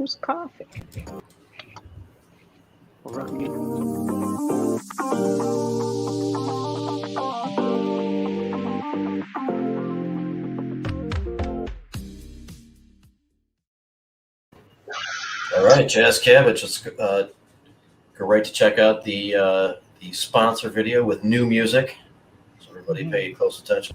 who's coughing? All right, Jazz Cabbage. Let's go right to check out the sponsor video with new music. So everybody pay close attention.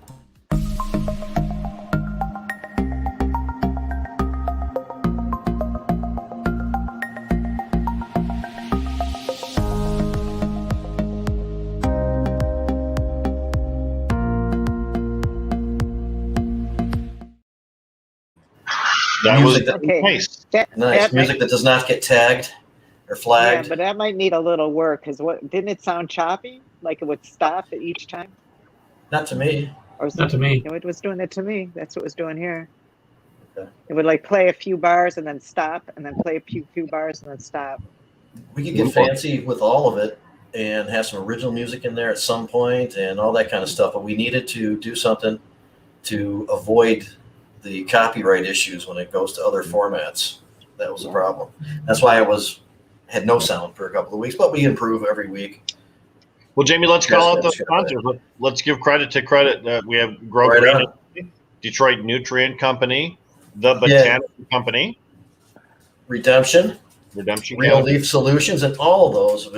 That Music was Okay. nice. Nice music that does not get tagged or flagged. Yeah, but that might need a little work because didn't it sound choppy? Like it would stop at each time? Not to me. Or Not to me. No, it was doing it to me. That's what it was doing here. Okay. It would like play a few bars and then stop, and then play a few bars and then stop. We could get fancy with all of it and have some original music in there at some point and all that kind of stuff. But we needed to do something to avoid the copyright issues when it goes to other formats. That was the problem. That's why had no sound for a couple of weeks, but we improve every week. Well, Jamie, let's call out the sponsors. Let's give credit to credit. We have Grow Right Green, Detroit Nutrient Company, the Botanical Company, Redemption Real Leaf Solutions, and all of those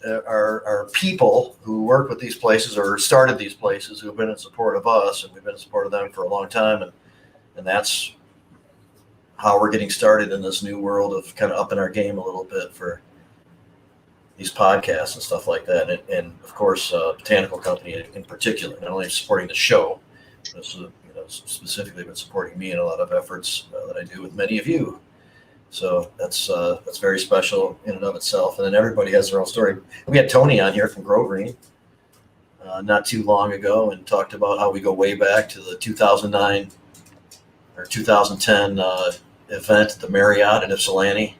are people who work with these places or started these places who have been in support of us, and we've been in support of them for a long time. And that's how we're getting started in this new world of kind of upping our game a little bit for these podcasts and stuff like that. And of course, Botanical Company in particular, not only supporting the show, but specifically been supporting me in a lot of efforts that I do with many of you. So that's very special in and of itself. And then everybody has their own story. We had Tony on here from Grow Green not too long ago and talked about how we go way back to the 2009 or 2010 event at the Marriott in Ypsilanti.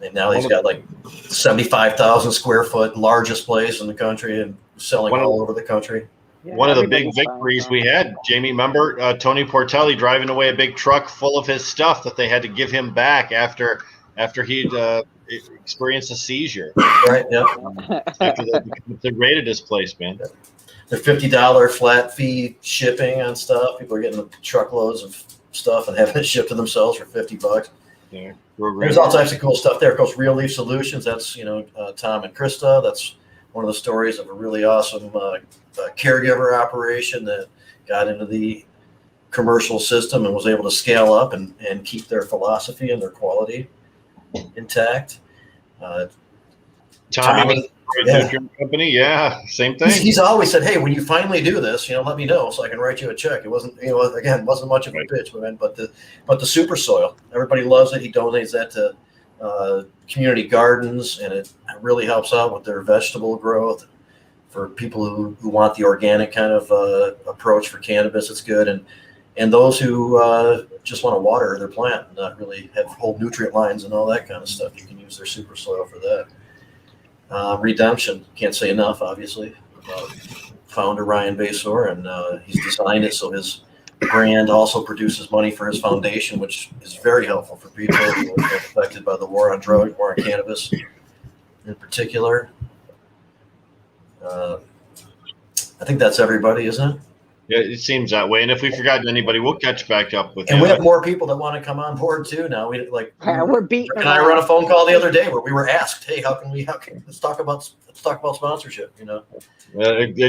And now he's got like 75,000 square foot, largest place in the country and selling all over the country. Yeah, One of the big everybody's victories fine. we had, Jamie, remember Tony Portelli driving away a big truck full of his stuff that they had to give him back after he'd experienced a seizure. Right, yeah. After they raided his place, man. They're $50 flat fee shipping on stuff. People are getting truckloads of stuff and having it shipped to themselves for $50. Yeah. There's all types of cool stuff there. Of course, Real Leaf Solutions. That's Tom and Krista. That's one of the stories of a really awesome caregiver operation that got into the commercial system and was able to scale up and keep their philosophy and their quality intact. Tommy Company, yeah, same thing. He's always said, "Hey, when you finally do this, let me know so I can write you a check." It wasn't, again, wasn't much of a pitch, but the super soil, everybody loves it. He donates that to community gardens, and it really helps out with their vegetable growth for people who want the organic kind of approach for cannabis. It's good, and those who just want to water their plant and not really have whole nutrient lines and all that kind of stuff. You can use their super soil for that. Redemption, can't say enough, obviously. Founder Ryan Basor, and he's designed it so his brand also produces money for his foundation, which is very helpful for people who are affected by the war on drugs, war on cannabis in particular. I think that's everybody, isn't it? Yeah, it seems that way. And if we've forgotten anybody, we'll catch back up with And you. we have more people that want to come on board too now. We're beating. And I run a phone call the other day where we were asked, "Hey, let's talk about sponsorship."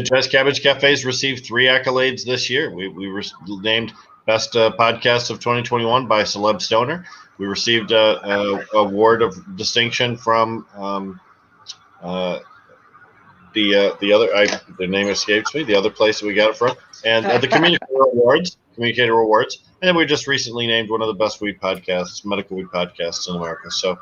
Jazz Cabbage Cafe's received 3 accolades this year. We were named Best Podcast of 2021 by Celeb Stoner. We received a award of distinction from the other. The name escapes me. The other place that we got it from, and the Communicator Awards, and then we just recently named one of the best medical weed podcasts in America. So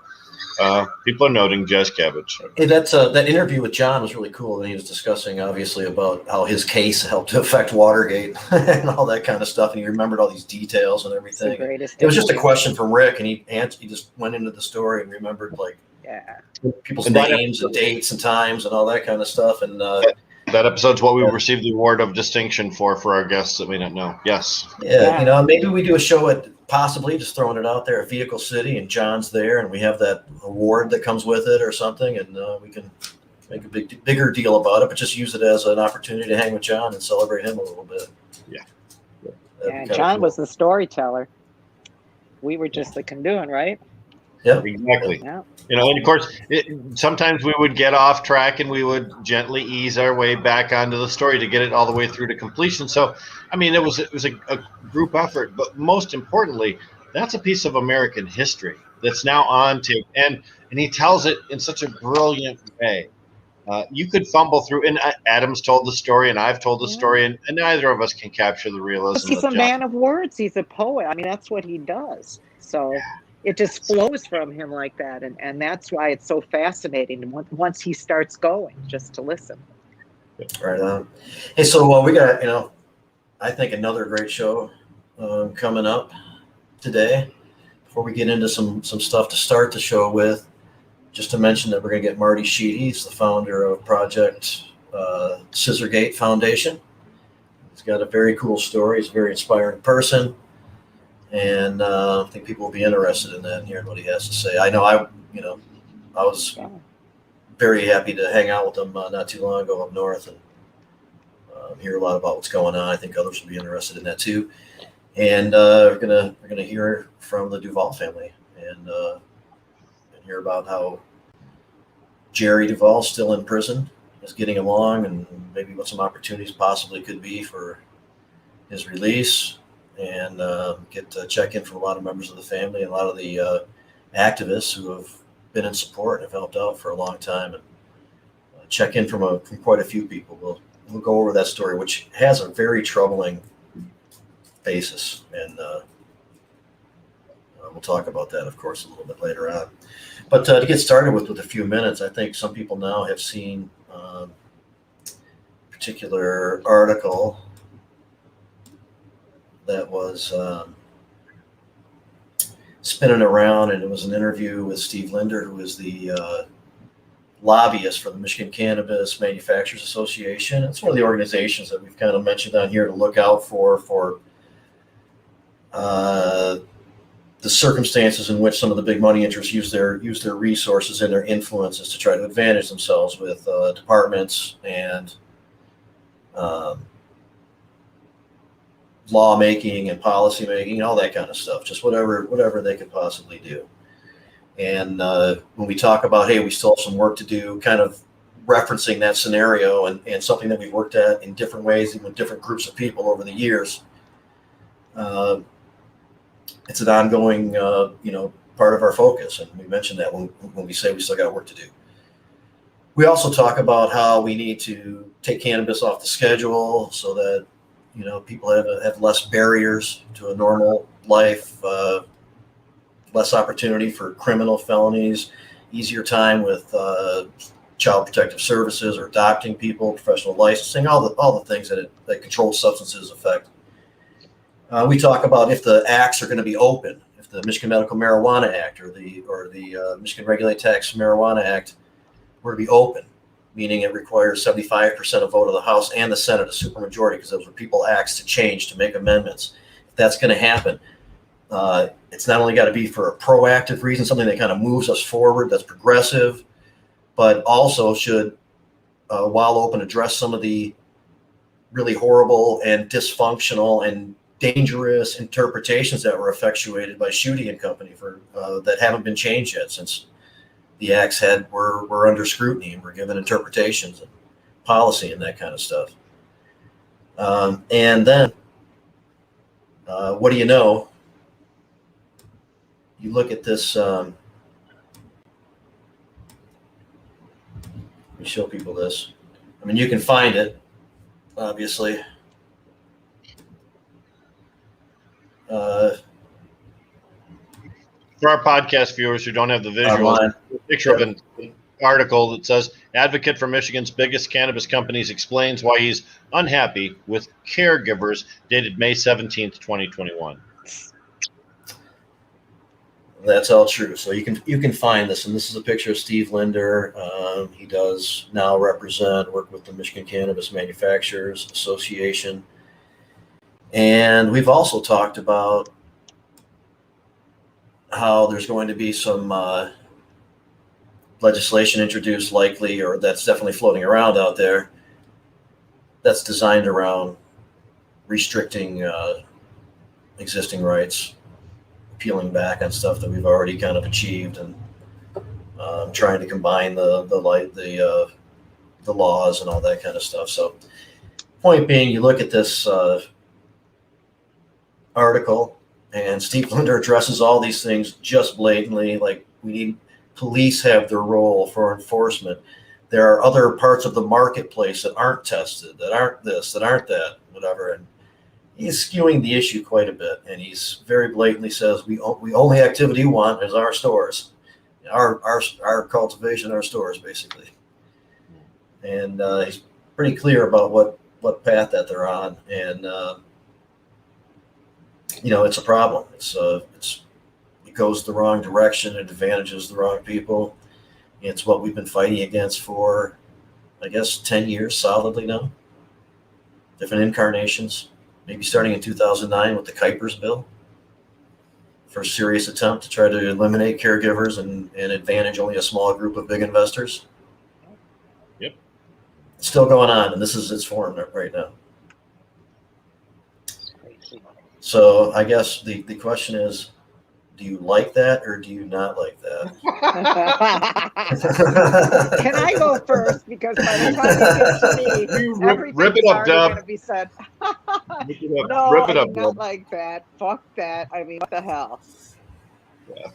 people are noting Jazz Cabbage. Hey, that interview with John was really cool, and he was discussing obviously about how his case helped to affect Watergate and all that kind of stuff, and he remembered all these details and everything. It was just a question from Rick, and he just went into the story and remembered people's names and dates and times and all that kind of stuff. And that episode's what we received the award of distinction for our guests that we don't know. Yes. Yeah, maybe we do a show at possibly, just throwing it out there, a vehicle city, and John's there, and we have that award that comes with it or something, and we can make a bigger deal about it, but just use it as an opportunity to hang with John and celebrate him a little bit. Yeah. Yeah, John was the storyteller. We were just the conduit, right? Yeah, exactly. Yeah. And of course, sometimes we would get off track and we would gently ease our way back onto the story to get it all the way through to completion. So, I mean, it was a group effort, but most importantly, that's a piece of American history that's now on tape, and he tells it in such a brilliant way. You could fumble through, and Adam's told the story, and I've told the story, and neither of us can capture the realism. He's a man of words. He's a poet. I mean, that's what he does. So it just flows from him like that, and that's why it's so fascinating once he starts going, just to listen. Right on. Hey, so we got, I think another great show coming up today. Before we get into some stuff to start the show with, just to mention that we're going to get Marty Sheedy. He's the founder of Project Scissor Gait Foundation. He's got a very cool story. He's a very inspiring person. And I think people will be interested in that and hearing what he has to say. I know I was very happy to hang out with him not too long ago up north and hear a lot about what's going on. I think others will be interested in that too. And we're gonna hear from the Duval family and hear about how Jerry Duval, still in prison, is getting along, and maybe what some opportunities possibly could be for his release, and get to check in from a lot of members of the family and a lot of the activists who have been in support and have helped out for a long time, and check in from quite a few people. We'll go over that story, which has a very troubling basis, and we'll talk about that, of course, a little bit later on. But to get started with a few minutes, I think some people now have seen a particular article that was spinning around, and it was an interview with Steve Linder, who is the lobbyist for the Michigan Cannabis Manufacturers Association. It's one of the organizations that we've kind of mentioned on here to look out for the circumstances in which some of the big money interests use their resources and their influences to try to advantage themselves with departments and lawmaking and policy making, all that kind of stuff, just whatever they could possibly do. And when we talk about, hey, we still have some work to do, kind of referencing that scenario and something that we've worked at in different ways and with different groups of people over the years, it's an ongoing, part of our focus. And we mentioned that when we say we still got work to do. We also talk about how we need to take cannabis off the schedule so that, people have less barriers to a normal life, less opportunity for criminal felonies, easier time with child protective services or adopting people, professional licensing, all the things that controlled substances affect. We talk about if the acts are going to be open, if the Michigan Medical Marijuana Act or the Michigan Regulate Tax Marijuana Act were to be open, meaning it requires 75% of vote of the House and the Senate, a supermajority, because those were people acts to change, to make amendments. If that's going to happen, it's not only got to be for a proactive reason, something that kind of moves us forward, that's progressive, but also should, while open, address some of the really horrible and dysfunctional and dangerous interpretations that were effectuated by Sheedy and company that haven't been changed yet since the acts were under scrutiny and were given interpretations and policy and that kind of stuff. And then, what do you know? You look at this. Let me show people this. I mean, you can find it, obviously. For our podcast viewers who don't have the visual, a picture of an article that says, advocate for Michigan's biggest cannabis companies explains why he's unhappy with caregivers, dated May 17th, 2021. That's all true. So you can find this, and this is a picture of Steve Linder. He does now work with the Michigan Cannabis Manufacturers Association. And we've also talked about how there's going to be some legislation introduced likely, or that's definitely floating around out there, that's designed around restricting existing rights, peeling back on stuff that we've already kind of achieved, and trying to combine the laws and all that kind of stuff. So point being, you look at this article, and Steve Linder addresses all these things just blatantly, like we need police have their role for enforcement. There are other parts of the marketplace that aren't tested, that aren't this, that aren't that, whatever. And he's skewing the issue quite a bit. And he's very blatantly says, we only activity we want is our stores, our cultivation, our stores, basically. And he's pretty clear about what path that they're on. And, it's a problem. It goes the wrong direction. It advantages the wrong people. It's what we've been fighting against for, I guess, 10 years solidly now. Different incarnations, maybe starting in 2009 with the Kuipers bill. First serious attempt to try to eliminate caregivers and advantage only a small group of big investors. Yep. It's still going on, and this is its form right now. So I guess the question is, do you like that or do you not like that? Can I go first? Because by the time you get to me, everything's already going to be said. No, Rip it up, not like that. Fuck that. I mean, what the hell? Yeah,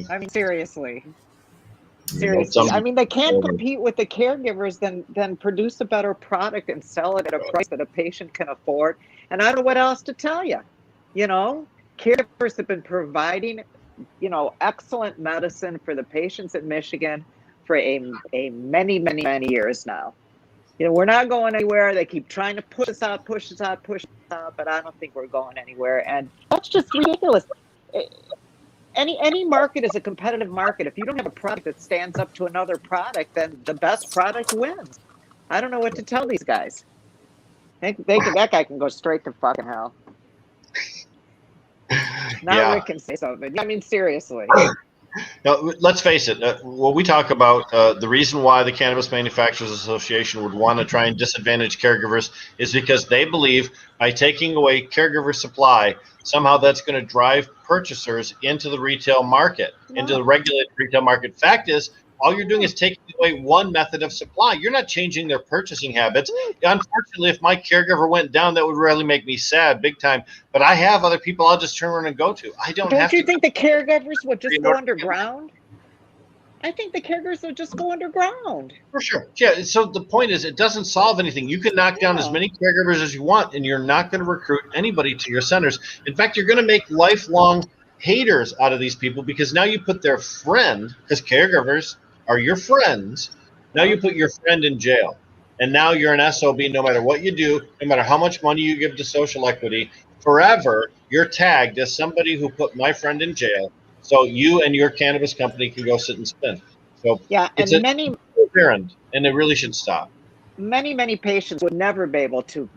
I mean, seriously. Seriously. I mean, they can't compete with the caregivers, then produce a better product and sell it at a price that a patient can afford. And I don't know what else to tell you. Caregivers have been providing, excellent medicine for the patients in Michigan for a many, many, many years now. We're not going anywhere. They keep trying to push us out, but I don't think we're going anywhere. And that's just ridiculous. Any market is a competitive market. If you don't have a product that stands up to another product, then the best product wins. I don't know what to tell these guys. That guy can go straight to fucking hell. Now Rick can say something. I mean, seriously. Now, let's face it. When we talk about the reason why the Cannabis Manufacturers Association would want to try and disadvantage caregivers is because they believe by taking away caregiver supply, somehow that's going to drive purchasers into the retail market, into the regulated retail market. Fact is, all you're doing is taking away one method of supply. You're not changing their purchasing habits. Unfortunately, if my caregiver went down, that would really make me sad big time. But I have other people I'll just turn around and go to. Don't you think the caregivers would just go underground? I think the caregivers would just go underground. For sure. Yeah. So the point is, it doesn't solve anything. You can knock down as many caregivers as you want, and you're not going to recruit anybody to your centers. In fact, you're going to make lifelong haters out of these people because now you put their friend, because caregivers are your friends. Now you put your friend in jail. And now you're an SOB no matter what you do, no matter how much money you give to social equity. Forever, you're tagged as somebody who put my friend in jail. So you and your cannabis company can go sit and spin. So yeah, and and it really should stop. Many patients would never be able to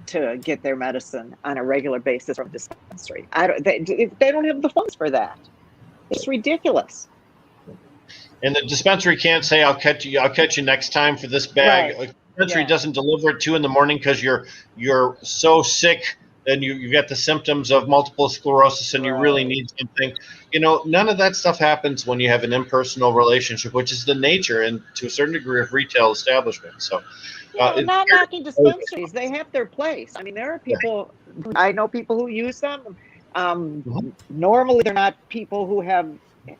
get their medicine on a regular basis from a dispensary. They don't have the funds for that. It's ridiculous. And the dispensary can't say, I'll catch you next time for this bag. Right. The dispensary doesn't deliver at 2 a.m. because you're so sick and you get the symptoms of multiple sclerosis and you really need something. None of that stuff happens when you have an impersonal relationship, which is the nature and to a certain degree of retail establishment. So not knocking dispensaries. They have their place. I mean, there are people, I know people who use them. Normally they're not people who have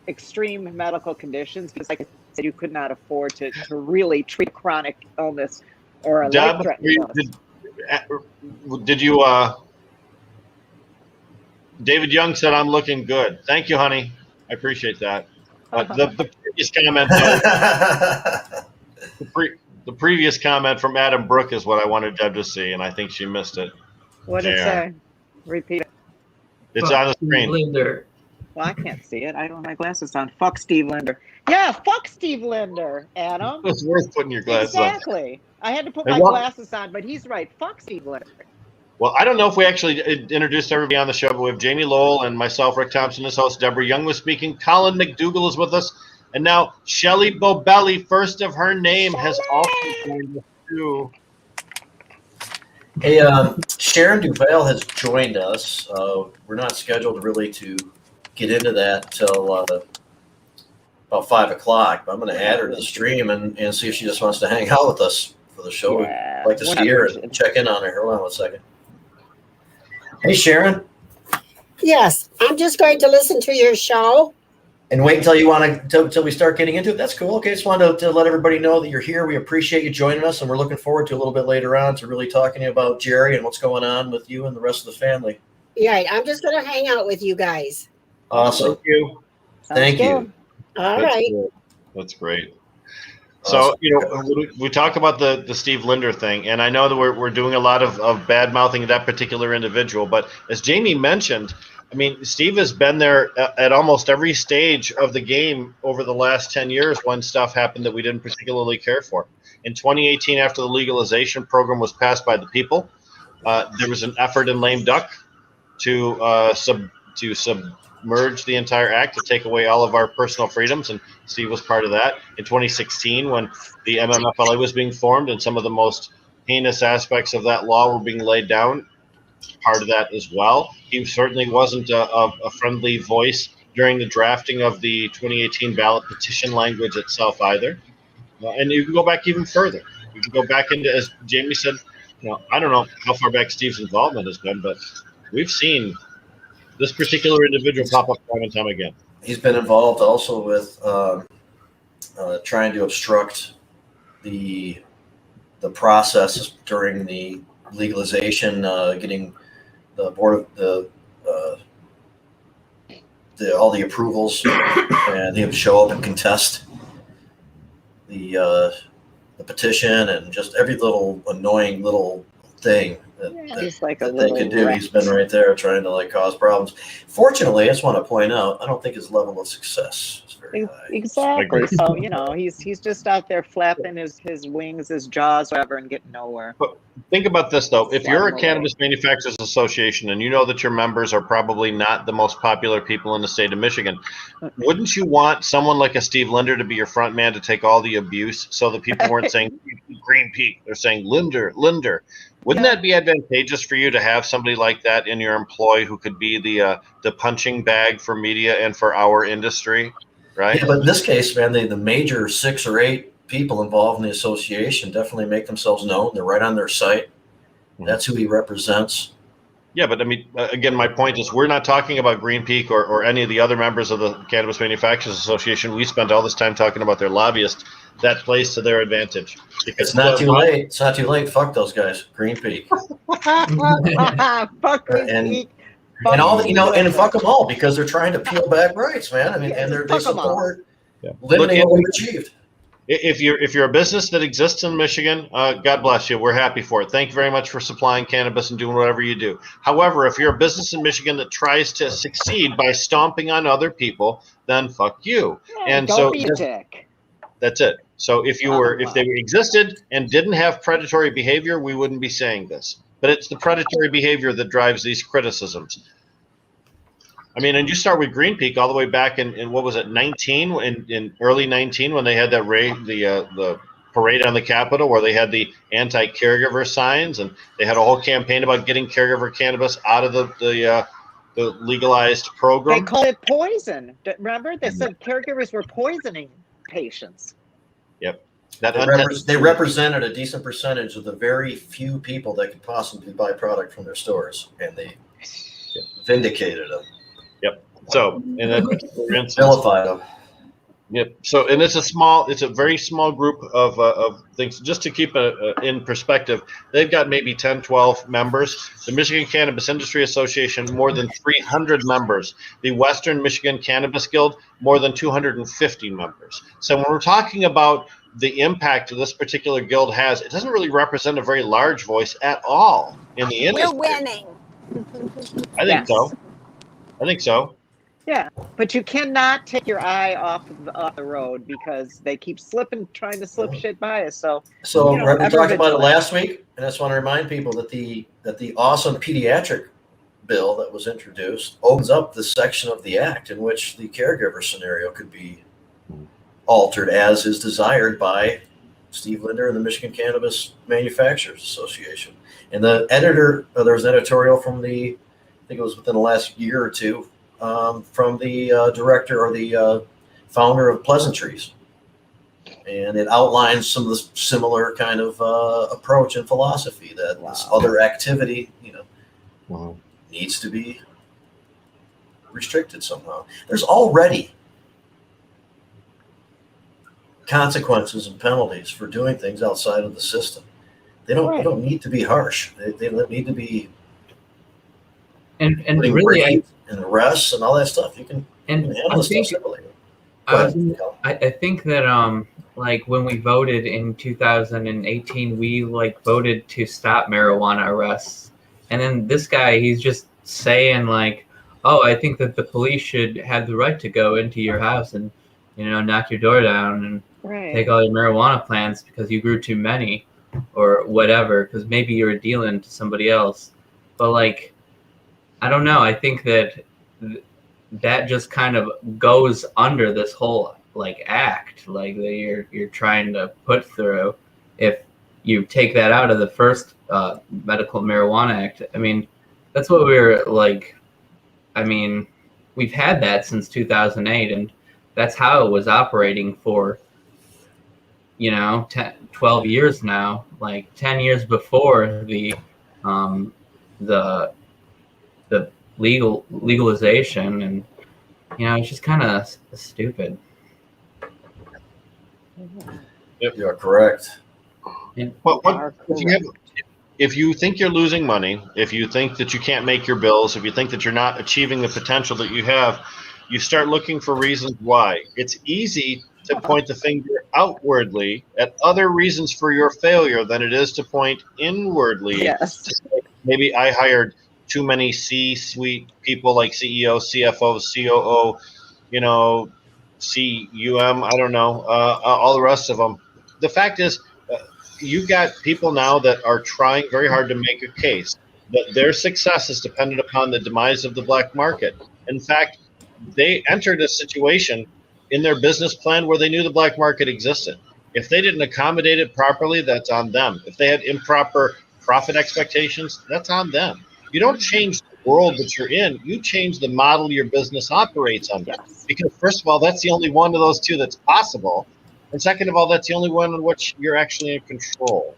extreme medical conditions, because like I said, you could not afford to really treat chronic illness or a life-threatening illness. Did you David Young said I'm looking good. Thank you, honey. I appreciate that. The previous comment the previous comment from Adam Brook is what I wanted Deb to see, and I think she missed it. What did it say? Repeat it. It's on the screen. Linder. Well, I can't see it. I don't have my glasses on. Fuck Steve Linder. Yeah, fuck Steve Linder, Adam. It's worth putting your glasses on. Exactly. I had to put my glasses on, but he's right. Fuck Steve Linder. Well, I don't know if we actually introduced everybody on the show, but we have Jamie Lowell and myself, Rick Thompson, as host. Deborah Young was speaking. Colin McDougall is with us. And now Shelley Bobelli, first of her name, has also joined us too. Hey, Sharon Duval has joined us. We're not scheduled really to get into that till about 5 o'clock, but I'm going to add her to the stream and see if she just wants to hang out with us for the show. Yeah, We'd like to see her and check in on her. Hold on one second. Hey, Sharon. Yes, I'm just going to listen to your show. And wait until you want to till we start getting into it. That's cool. Okay, just wanted to let everybody know that you're here. We appreciate you joining us, and we're looking forward to a little bit later on to really talking to you about Jerry and what's going on with you and the rest of the family. Right, I'm just going to hang out with you guys. Awesome. Thank you. Thank you. All right. That's great. So, we talk about the Steve Linder thing, and I know that we're doing a lot of bad mouthing of that particular individual, but as Jamie mentioned, I mean, Steve has been there at almost every stage of the game over the last 10 years when stuff happened that we didn't particularly care for. In 2018, after the legalization program was passed by the people, there was an effort in Lame Duck to submerge the entire act, to take away all of our personal freedoms, and Steve was part of that. In 2016, when the MMFLA was being formed and some of the most heinous aspects of that law were being laid down, part of that as well. He certainly wasn't a friendly voice during the drafting of the 2018 ballot petition language itself either. And you can go back even further. You can go back into, as Jamie said, I don't know how far back Steve's involvement has been, but we've seen this particular individual pop up time and time again. He's been involved also with trying to obstruct the process during the legalization, getting the board of all the approvals, and he would show up and contest the petition and just every little annoying little thing that they could do. He's been right there trying to cause problems. Fortunately, I just want to point out, I don't think his level of success is very high. Exactly. So he's just out there flapping his wings, his jaws, whatever, and getting nowhere. But think about this though: if you're a Cannabis Manufacturers Association and you know that your members are probably not the most popular people in the state of Michigan, wouldn't you want someone like a Steve Linder to be your front man to take all the abuse, so that people weren't saying Green Peak, they're saying Linder? Wouldn't that be advantageous for you to have somebody like that in your employ who could be the punching bag for media and for our industry, right? Yeah, but in this case, man, the major 6 or 8 people involved in the association definitely make themselves known. They're right on their site. That's who he represents. Yeah, but I mean, again, my point is we're not talking about Green Peak or any of the other members of the Cannabis Manufacturers Association. We spent all this time talking about their lobbyists. That plays to their advantage. It's not too late. It's not too late. Fuck those guys. Green Peak. Fuck Green Peak. And all and fuck them all, because they're trying to peel back rights, man. I mean, and they support limiting what we've achieved. If you're a business that exists in Michigan, God bless you. We're happy for it. Thank you very much for supplying cannabis and doing whatever you do. However, if you're a business in Michigan that tries to succeed by stomping on other people, then fuck you. Yeah, don't be a dick. That's it. So if they existed and didn't have predatory behavior, we wouldn't be saying this. But it's the predatory behavior that drives these criticisms. I mean, and you start with Green Peak all the way back in what was it, 19, in early 19, when they had that the parade on the Capitol where they had the anti-caregiver signs, and they had a whole campaign about getting caregiver cannabis out of the legalized program. They called it poison. Remember, they said caregivers were poisoning patients. Yep. They represented a decent percentage of the very few people that could possibly buy product from their stores, and they vindicated them. Yep. So, and then vilified them. Yep. So, and it's a very small group of things. Just to keep it in perspective, they've got maybe 10, 12 members. The Michigan Cannabis Industry Association, more than 300 members. The Western Michigan Cannabis Guild, more than 250 members. So when we're talking about the impact this particular guild has, it doesn't really represent a very large voice at all in the industry. We're winning. I think so. Yeah, but you cannot take your eye off the road because they keep trying to slip shit by us. So we ever talked about it vigilant. last week, and I just want to remind people that the awesome pediatric bill that was introduced opens up this section of the act in which the caregiver scenario could be altered as is desired by Steve Linder and the Michigan Cannabis Manufacturers Association. And the editor, there was an editorial from I think it was within the last year or two, from the director or the founder of Pleasantries. And it outlines some of the similar kind of approach and philosophy that this other activity, needs to be restricted somehow. There's already consequences and penalties for doing things outside of the system. They don't need to be harsh. They need to be and really and arrests and all that stuff. You can handle this stuff civilly. I think that like when we voted in 2018, we like voted to stop marijuana arrests, and then this guy, he's just saying like, oh, I think that the police should have the right to go into your house and knock your door down and take all your marijuana plants because you grew too many or whatever, because maybe you were dealing to somebody else. But like, I don't know. I think that that just kind of goes under this whole like act like that you're trying to put through. If you take that out of the first medical marijuana act, I mean, that's what we're like. I mean, we've had that since 2008, and that's how it was operating for 12 years now, like 10 years before the legalization, and it's just kind of stupid. Yep, you're correct. If you think you're losing money, if you think that you can't make your bills, if you think that you're not achieving the potential that you have, you start looking for reasons why. It's easy to point the finger outwardly at other reasons for your failure than it is to point inwardly. Yes. To say, maybe I hired too many C-suite people like CEO, CFO, COO, CUM, I don't know, all the rest of them. The fact is, you've got people now that are trying very hard to make a case that their success is dependent upon the demise of the black market. In fact, they entered a situation in their business plan where they knew the black market existed. If they didn't accommodate it properly, that's on them. If they had improper profit expectations, that's on them. You don't change the world that you're in. You change the model your business operates under. Yes. Because first of all, that's the only one of those two that's possible. And second of all, that's the only one in which you're actually in control.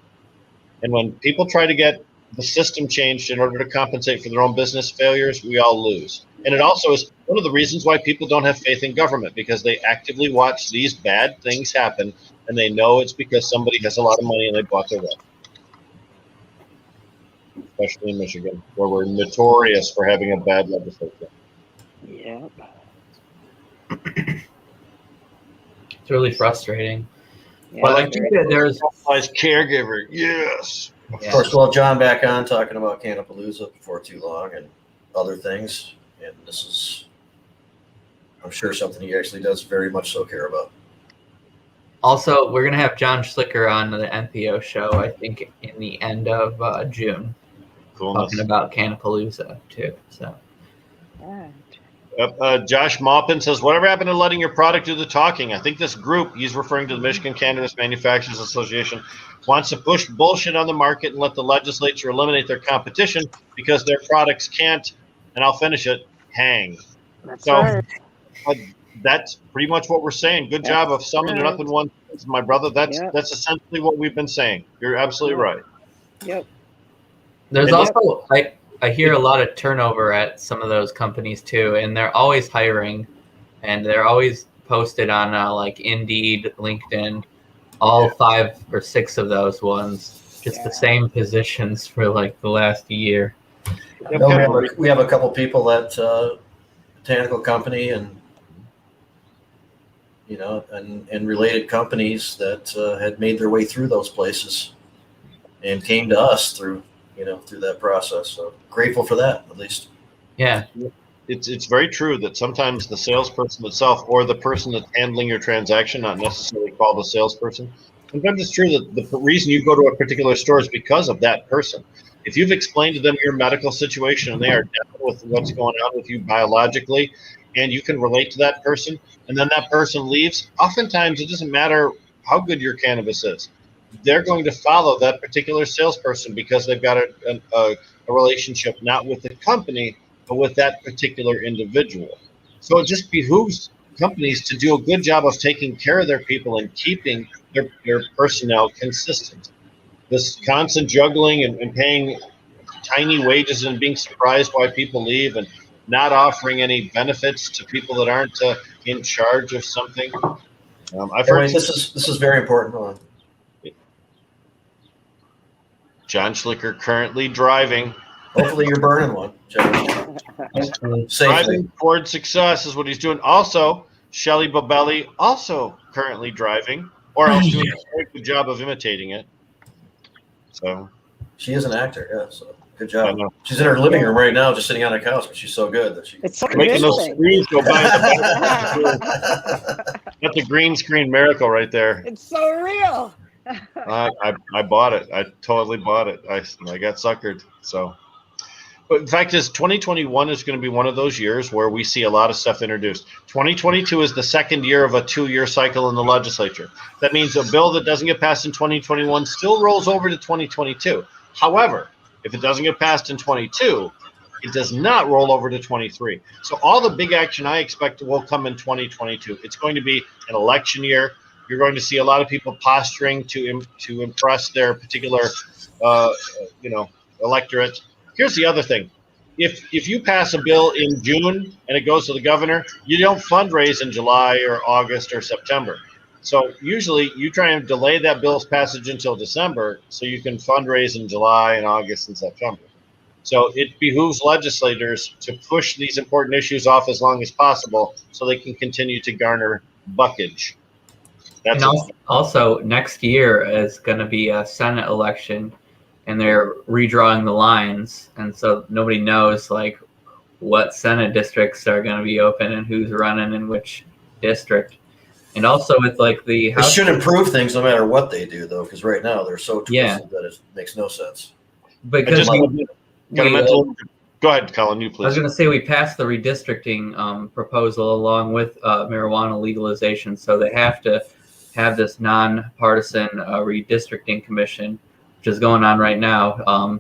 And when people try to get the system changed in order to compensate for their own business failures, we all lose. And it also is one of the reasons why people don't have faith in government, because they actively watch these bad things happen, and they know it's because somebody has a lot of money and they bought their way. Especially in Michigan, where we're notorious for having a bad legislature. Yep. It's really frustrating. Yeah, But like there's caregiver, yes. Of course, we'll have John back on talking about Cannapalooza before too long and other things. And this is, I'm sure, something he actually does very much so care about. Also, we're going to have John Schlicker on the NPO show, I think, in the end of June. Coolness. Talking about Cannapalooza, too. So. Josh Maupin says, whatever happened to letting your product do the talking? I think this group, he's referring to the Michigan Cannabis Manufacturers Association, wants to push bullshit on the market and let the legislature eliminate their competition because their products can't, and I'll finish it, hang. That's so right. That's pretty much what we're saying. Good job of summing it up in one sentence, my brother. That's essentially what we've been saying. You're absolutely right. Yep. There's also, I hear a lot of turnover at some of those companies too, and they're always hiring, and they're always posted on like Indeed, LinkedIn, all 5 or 6 of those ones, just the same positions for like the last year. We have a couple people at Botanical Company and and related companies that had made their way through those places and came to us through that process. So grateful for that, at least. Yeah. it's very true that sometimes the salesperson itself or the person that's handling your transaction, not necessarily called a salesperson, sometimes it's true that the reason you go to a particular store is because of that person. If you've explained to them your medical situation and they are dealing with what's going on with you biologically, and you can relate to that person, and then that person leaves, oftentimes it doesn't matter how good your cannabis is. They're going to follow that particular salesperson because they've got a relationship not with the company, but with that particular individual. So it just behooves companies to do a good job of taking care of their people and keeping their personnel consistent. This constant juggling and paying tiny wages and being surprised why people leave and not offering any benefits to people that aren't in charge of something. I've heard this is very important. Hold on. John Schlicker currently driving. Hopefully you're burning one, John. Driving towards success is what he's doing. Also, Shelley Bobelli also currently driving, or else doing a very good job of imitating it. So she is an actor, yeah. So good job. She's in her living room right now, just sitting on a couch, but she's so good that it's so making those screens go by. That's a green screen miracle right there. It's so real. I bought it. I totally bought it. I got suckered. So, but in fact, 2021 is going to be one of those years where we see a lot of stuff introduced. 2022 is the second year of a 2-year cycle in the legislature. That means a bill that doesn't get passed in 2021 still rolls over to 2022. However, if it doesn't get passed in 22, it does not roll over to 23. So all the big action I expect will come in 2022. It's going to be an election year. You're going to see a lot of people posturing to impress their particular, electorate. Here's the other thing: if you pass a bill in June and it goes to the governor, you don't fundraise in July or August or September. So usually you try and delay that bill's passage until December so you can fundraise in July and August and September. So it behooves legislators to push these important issues off as long as possible so they can continue to garner buckage. And also, next year is going to be a Senate election, and they're redrawing the lines, and so nobody knows like what Senate districts are going to be open and who's running in which district. And also with like the House, it should improve things no matter what they do, though, because right now they're so twisted that it makes no sense. Because go ahead, Colin. You please. I was going to say we passed the redistricting proposal along with marijuana legalization, so they have to have this nonpartisan redistricting commission, which is going on right now,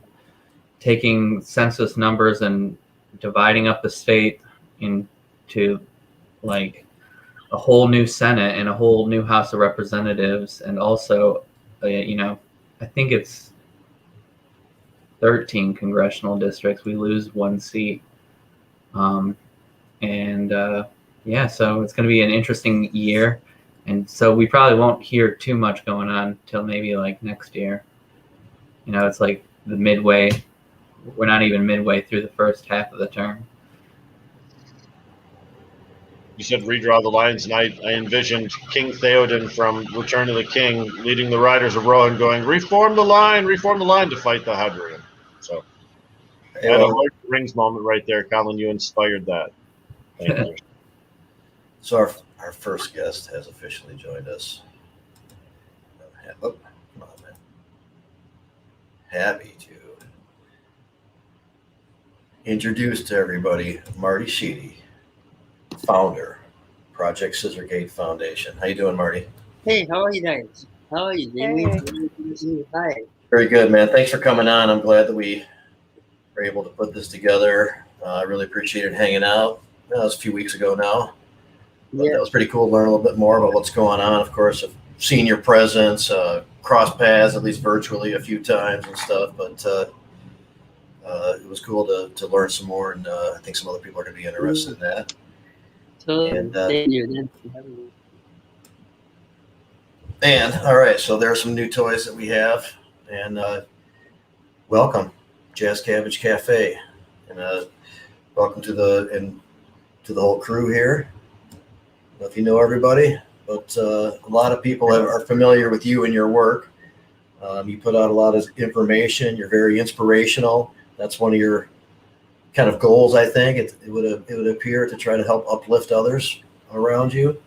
taking census numbers and dividing up the state into like a whole new Senate and a whole new House of Representatives, and also, I think it's 13 congressional districts. We lose one seat, so it's going to be an interesting year. And so we probably won't hear too much going on till maybe like next year. It's like the midway. We're not even midway through the first half of the term. You said redraw the lines, and I envisioned King Theoden from Return of the King leading the Riders of Rohan going, reform the line to fight the Hadrian. So I had a Lord of the Rings moment right there. Colin, you inspired that. Thank you. So our first guest has officially joined us. Come on, man. Happy to introduce to everybody Marty Sheedy, founder, Project Scissor Gait Foundation. How you doing, Marty? Hey, how are you guys? How are you, Jamie? Hey. Hi. Very good, man. Thanks for coming on. I'm glad that we were able to put this together. I really appreciated hanging out. That was a few weeks ago now. But that was pretty cool to learn a little bit more about what's going on. Of course, I've seen your presence, cross paths, at least virtually a few times and stuff. But it was cool to learn some more, and I think some other people are going to be interested in that. So, And all right, so there are some new toys that we have, and welcome, Jazz Cabbage Café, and welcome to the whole crew here. I don't know if you know everybody, but a lot of people are familiar with you and your work. You put out a lot of information. You're very inspirational. That's one of your kind of goals. I think it would appear to try to help uplift others around you.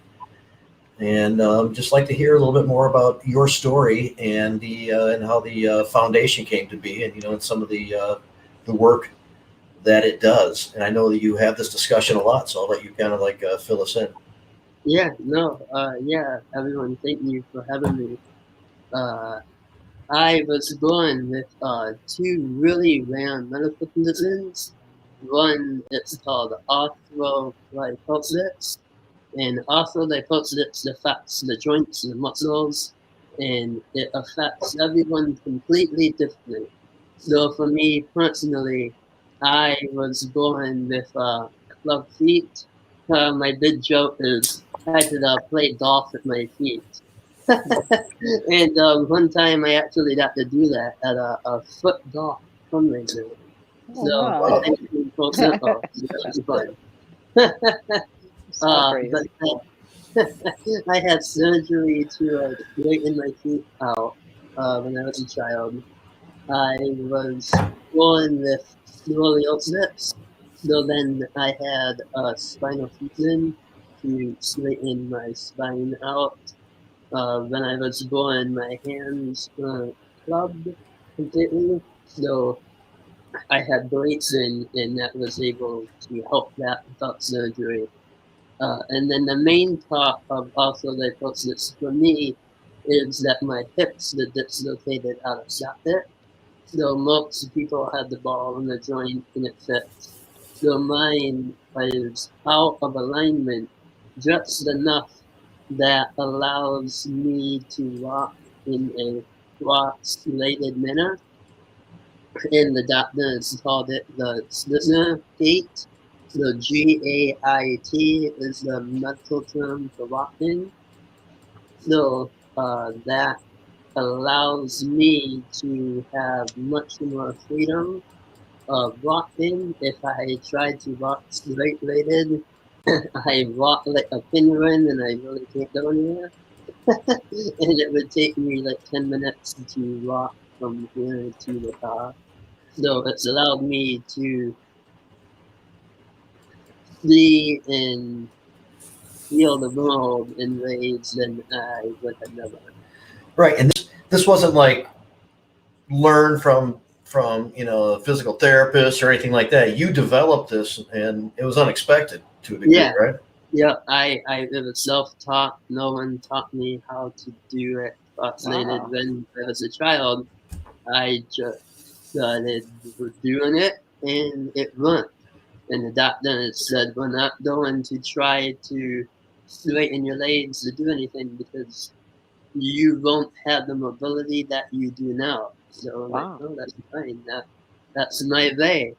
And just like to hear a little bit more about your story and the and how the foundation came to be, and and some of the work that it does. And I know that you have this discussion a lot, so I'll let you kind of like fill us in. Yeah, no, yeah, everyone, thank you for having me. I was born with two really rare medical conditions. One, it's called arthrogryposis, and arthrogryposis affects the joints and muscles, and it affects everyone completely differently. So for me personally, I was born with club feet. My big joke is I could play golf with my feet. And one time I actually got to do that at a foot golf fundraiser. Oh, So wow. I actually called it off. That was fun. So crazy. But I had surgery to straighten my feet out when I was a child. I was born with scoliosis, so then I had a spinal fusion to straighten my spine out. When I was born, my hands clubbed completely, so I had bracing, and that was able to help that without surgery. And then the main part of arthrolyposis for me is that my hips are dislocated out of socket. So most people have the ball in the joint and it fits. So mine is out of alignment just enough that allows me to walk in a cross-legged manner. And the doctors called it the Scissor Gait. So G-A-I-T is the medical term for walking. So that allows me to have much more freedom of walking. If I try to walk straight-legged, I walk like a penguin and I really can't go anywhere. And it would take me like 10 minutes to walk from here to the car. So it's allowed me to see and feel the world in ways that I would have never. Right, and this wasn't like learned from a physical therapist or anything like that. You developed this, and it was unexpected to a degree, Yeah. right? Yeah, it was self-taught. No one taught me how to do it. Fascinated Wow. when I was a child. I just started doing it, and it worked. And the doctor said, "We're not going to try to straighten your legs to do anything because you won't have the mobility that you do now." So I'm like, Wow. "Oh, that's fine. That's my way.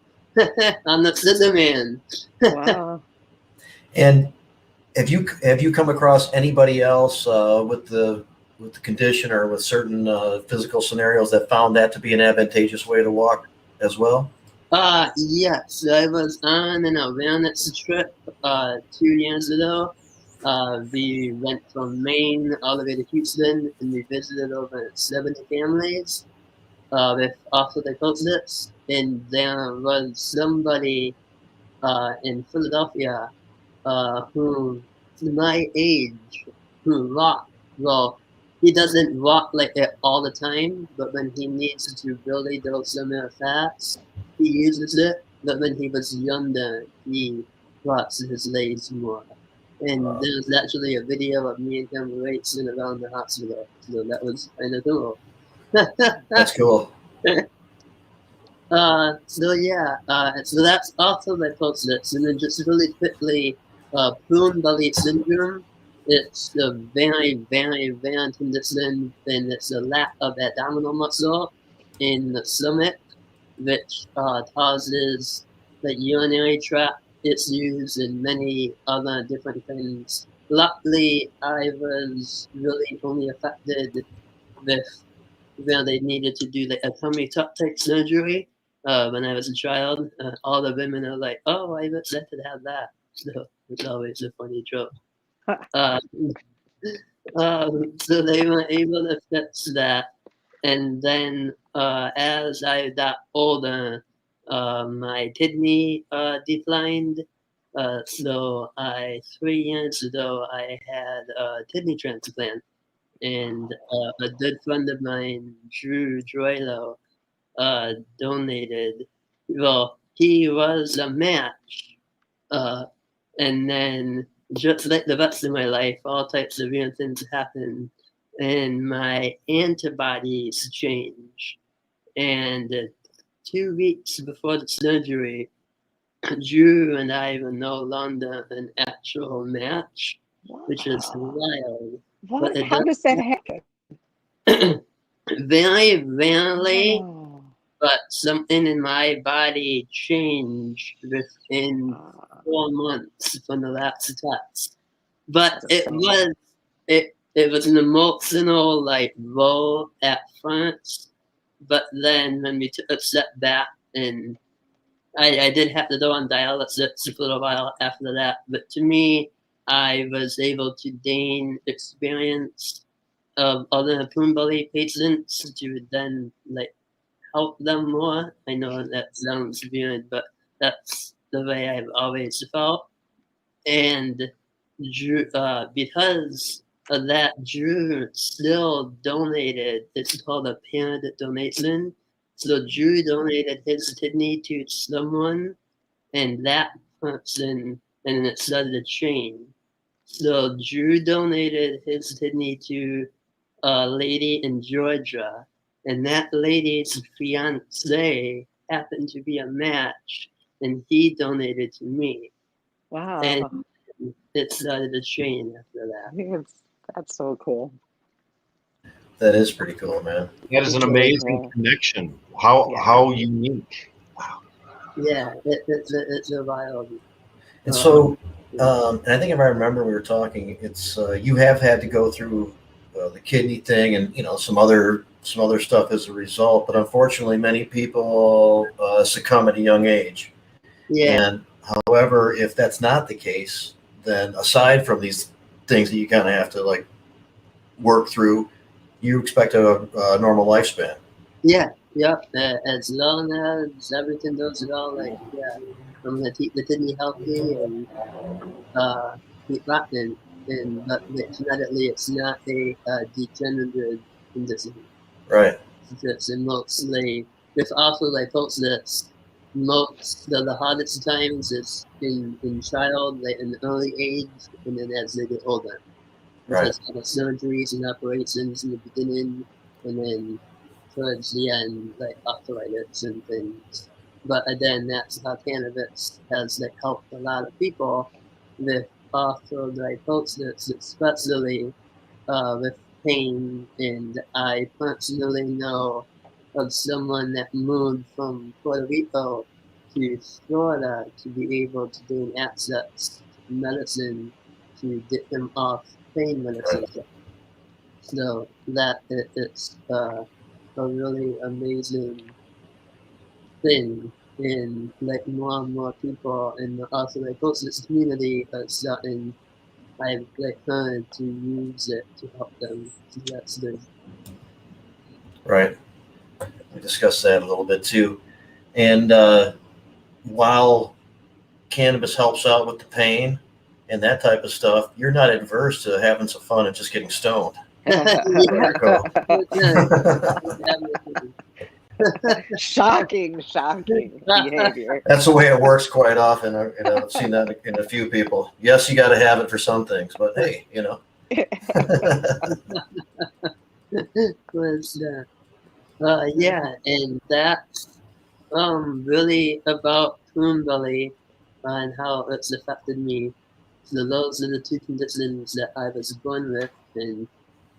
I'm the scissor man." Wow. And have you come across anybody else with the condition or with certain physical scenarios that found that to be an advantageous way to walk as well? Yes, I was on an awareness trip 2 years ago. We went from Maine all the way to Houston, and we visited over 70 families with arthrolyposis. And there was somebody in Philadelphia who, my age, who walked. Well, he doesn't walk like it all the time, but when he needs to really go somewhere fast, he uses it. But when he was younger, he walks his legs more. And there's actually a video of me and him racing around the hospital. So that was kind of cool. That's cool. So yeah, so that's also my post-its. And then just really quickly, prune belly syndrome. It's a very, very rare condition, and it's a lack of abdominal muscle in the stomach, which causes the urinary tract issues and many other different things. Luckily, I was really only affected with where they needed to do a tummy tuck type surgery when I was a child. All the women are like, "Oh, I wish I could have that." So it's always a funny joke. So they were able to fix that. And then as I got older, My kidney declined. So 3 years ago, I had a kidney transplant, and a good friend of mine, Drew Droilo, donated. Well, he was a match, and then just like the rest of my life, all types of weird things happen, and my antibodies change. And 2 weeks before the surgery, Drew and I were no longer an actual match, which is wild. What? How does that happen? Very rarely, Oh. but something in my body changed within 4 months from the last test. But it was an emotional like low at first, but then when we took a step back, and I did have to go on dialysis for a while after that, but to me, I was able to gain experience of other Pumbali patients to then like help them more. I know that sounds weird, but that's the way I've always felt. And Drew, because of that, Drew still donated. It's called a paired donation. So Drew donated his kidney to someone, and that person, and it started a chain. So Drew donated his kidney to a lady in Georgia, and that lady's fiance happened to be a match, and he donated to me. Wow. And it started a chain after I that. think that's so cool. That is pretty cool, man. That is an It's really amazing cool. connection. How unique. Yeah, it's a wild. And so, and I think if I remember, we were talking. It's you have had to go through the kidney thing, and some other stuff as a result. But unfortunately, many people succumb at a young age. Yeah. And however, if that's not the case, then aside from these things that you kind of have to like work through, you expect a normal lifespan. Yeah. As long as everything goes well, like I'm gonna keep the kidney healthy and keep rocking. And but genetically, it's not a degenerative condition. Right. It's mostly with also like folks that most of the hardest times is in child, like in early age, and then as they get older. Right. Because of the surgeries and operations in the beginning, and then towards the end, like arthritis and things. But then that's how cannabis has like helped a lot of people with arthritis, especially with pain. And I personally know of someone that moved from Puerto Rico to Florida to be able to gain access to medicine to get him off pain medicine. So that it's a really amazing thing, and like more and more people in the arthritis community are starting. I've like learned to use it to help them. So that's good. Right. We discussed that a little bit too. And while cannabis helps out with the pain and that type of stuff, you're not adverse to having some fun and just getting stoned. Shocking behavior. That's the way it works quite often. I've seen that in a few people. Yes, you got to have it for some things, but hey, Yeah, and that's really about Pumbali and how it's affected me. So those are the two conditions that I was born with, and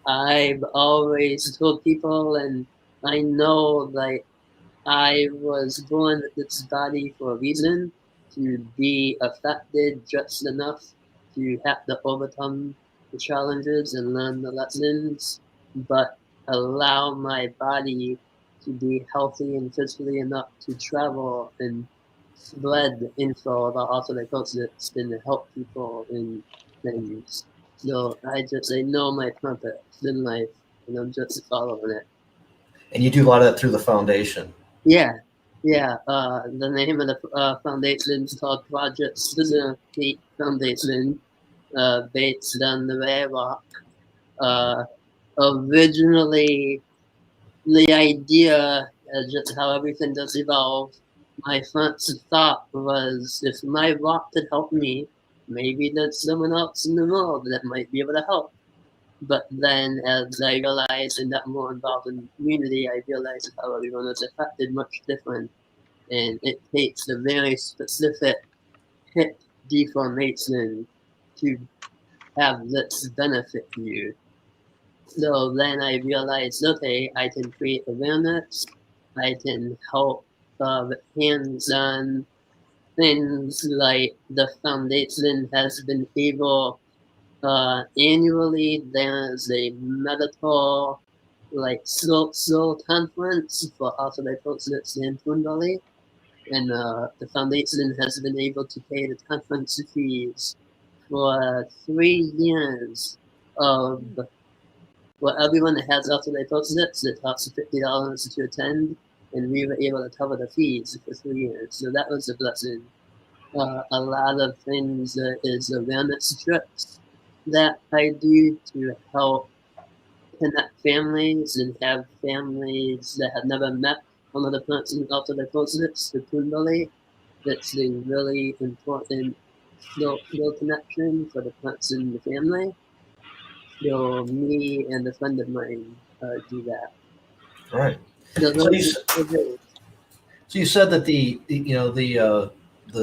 I've always told people, and I know like I was born with this body for a reason, to be affected just enough to have to overcome the challenges and learn the lessons, but allow my body to be healthy and physically enough to travel and spread the info about arthritis and help people in things. So I know my purpose in life, and I'm just following it. And you do a lot of that through the foundation. Yeah. Yeah, the name of the foundation is called Project Scissor Gait Foundation, based on the Red Rock. Originally, the idea, just how everything does evolve, my first thought was if my rock could help me, maybe there's someone else in the world that might be able to help. But then as I realized and got more involved in the community, I realized how everyone was affected much different. And it takes a very specific hip deformation to have this benefit to you. So then I realized, okay, I can create awareness, I can help with hands-on things like the foundation has been able, annually there's a medical soul conference for osteoporosis and Kundalini. And the foundation has been able to pay the conference fees for 3 years of well, everyone that has osteoporosis, it costs $50 to attend, and we were able to cover the fees for 3 years. So that was a blessing. A lot of things is awareness trips that I do to help connect families and have families that have never met one of the person after the closeness, the Kundalini. That's a really important little connection for the person in the family. So me and a friend of mine do that. Right. So you said that the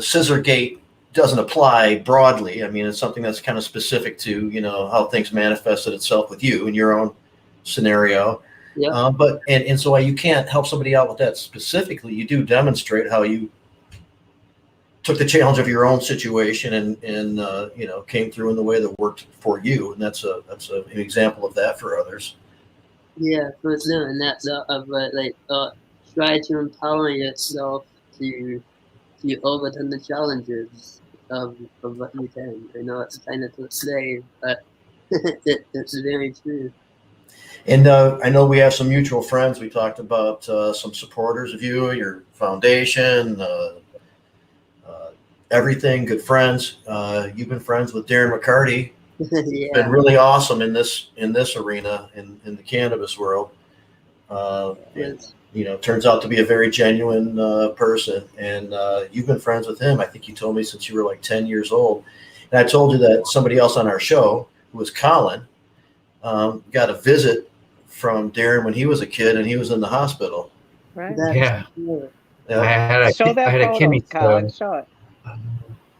scissor gate doesn't apply broadly. I mean, it's something that's kind of specific to how things manifested itself with you in your own scenario. Yeah. But so while you can't help somebody out with that specifically, you do demonstrate how you took the challenge of your own situation and came through in the way that worked for you, and that's an example of that for others. Yeah, for sure, and that's try to empower yourself to overcome the challenges of what you can. I know it's kind of cliche, but it's very true. And I know we have some mutual friends. We talked about some supporters of you, your foundation, everything, good friends. You've been friends with Darren McCarty. Yeah. Been really awesome in this arena in the cannabis world. Turns out to be a very genuine person. And you've been friends with him, I think you told me, since you were like 10 years old. And I told you that somebody else on our show, who was Colin, got a visit from Darren when he was a kid and he was in the hospital. Right. Yeah. Yeah. I had a kidney Colin, stone. show it.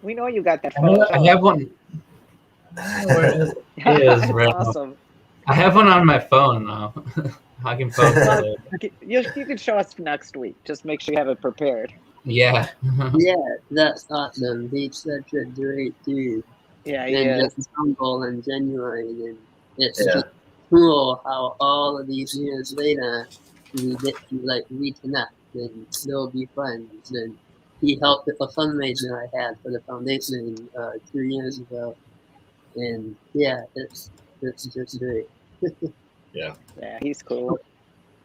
We know you got that I photo. have one. Where is it? It is right awesome. now. I have one on my phone now. I can post it. You can show us next week. Just make sure you have it prepared. Yeah. Yeah, that's awesome. He's such a great dude. Yeah, he and is. just humble and genuine, and it's just cool how all of these years later we get to reconnect and still be friends. And he helped with a fundraiser I had for the foundation 2 years ago, and yeah, it's just great. Yeah, he's cool.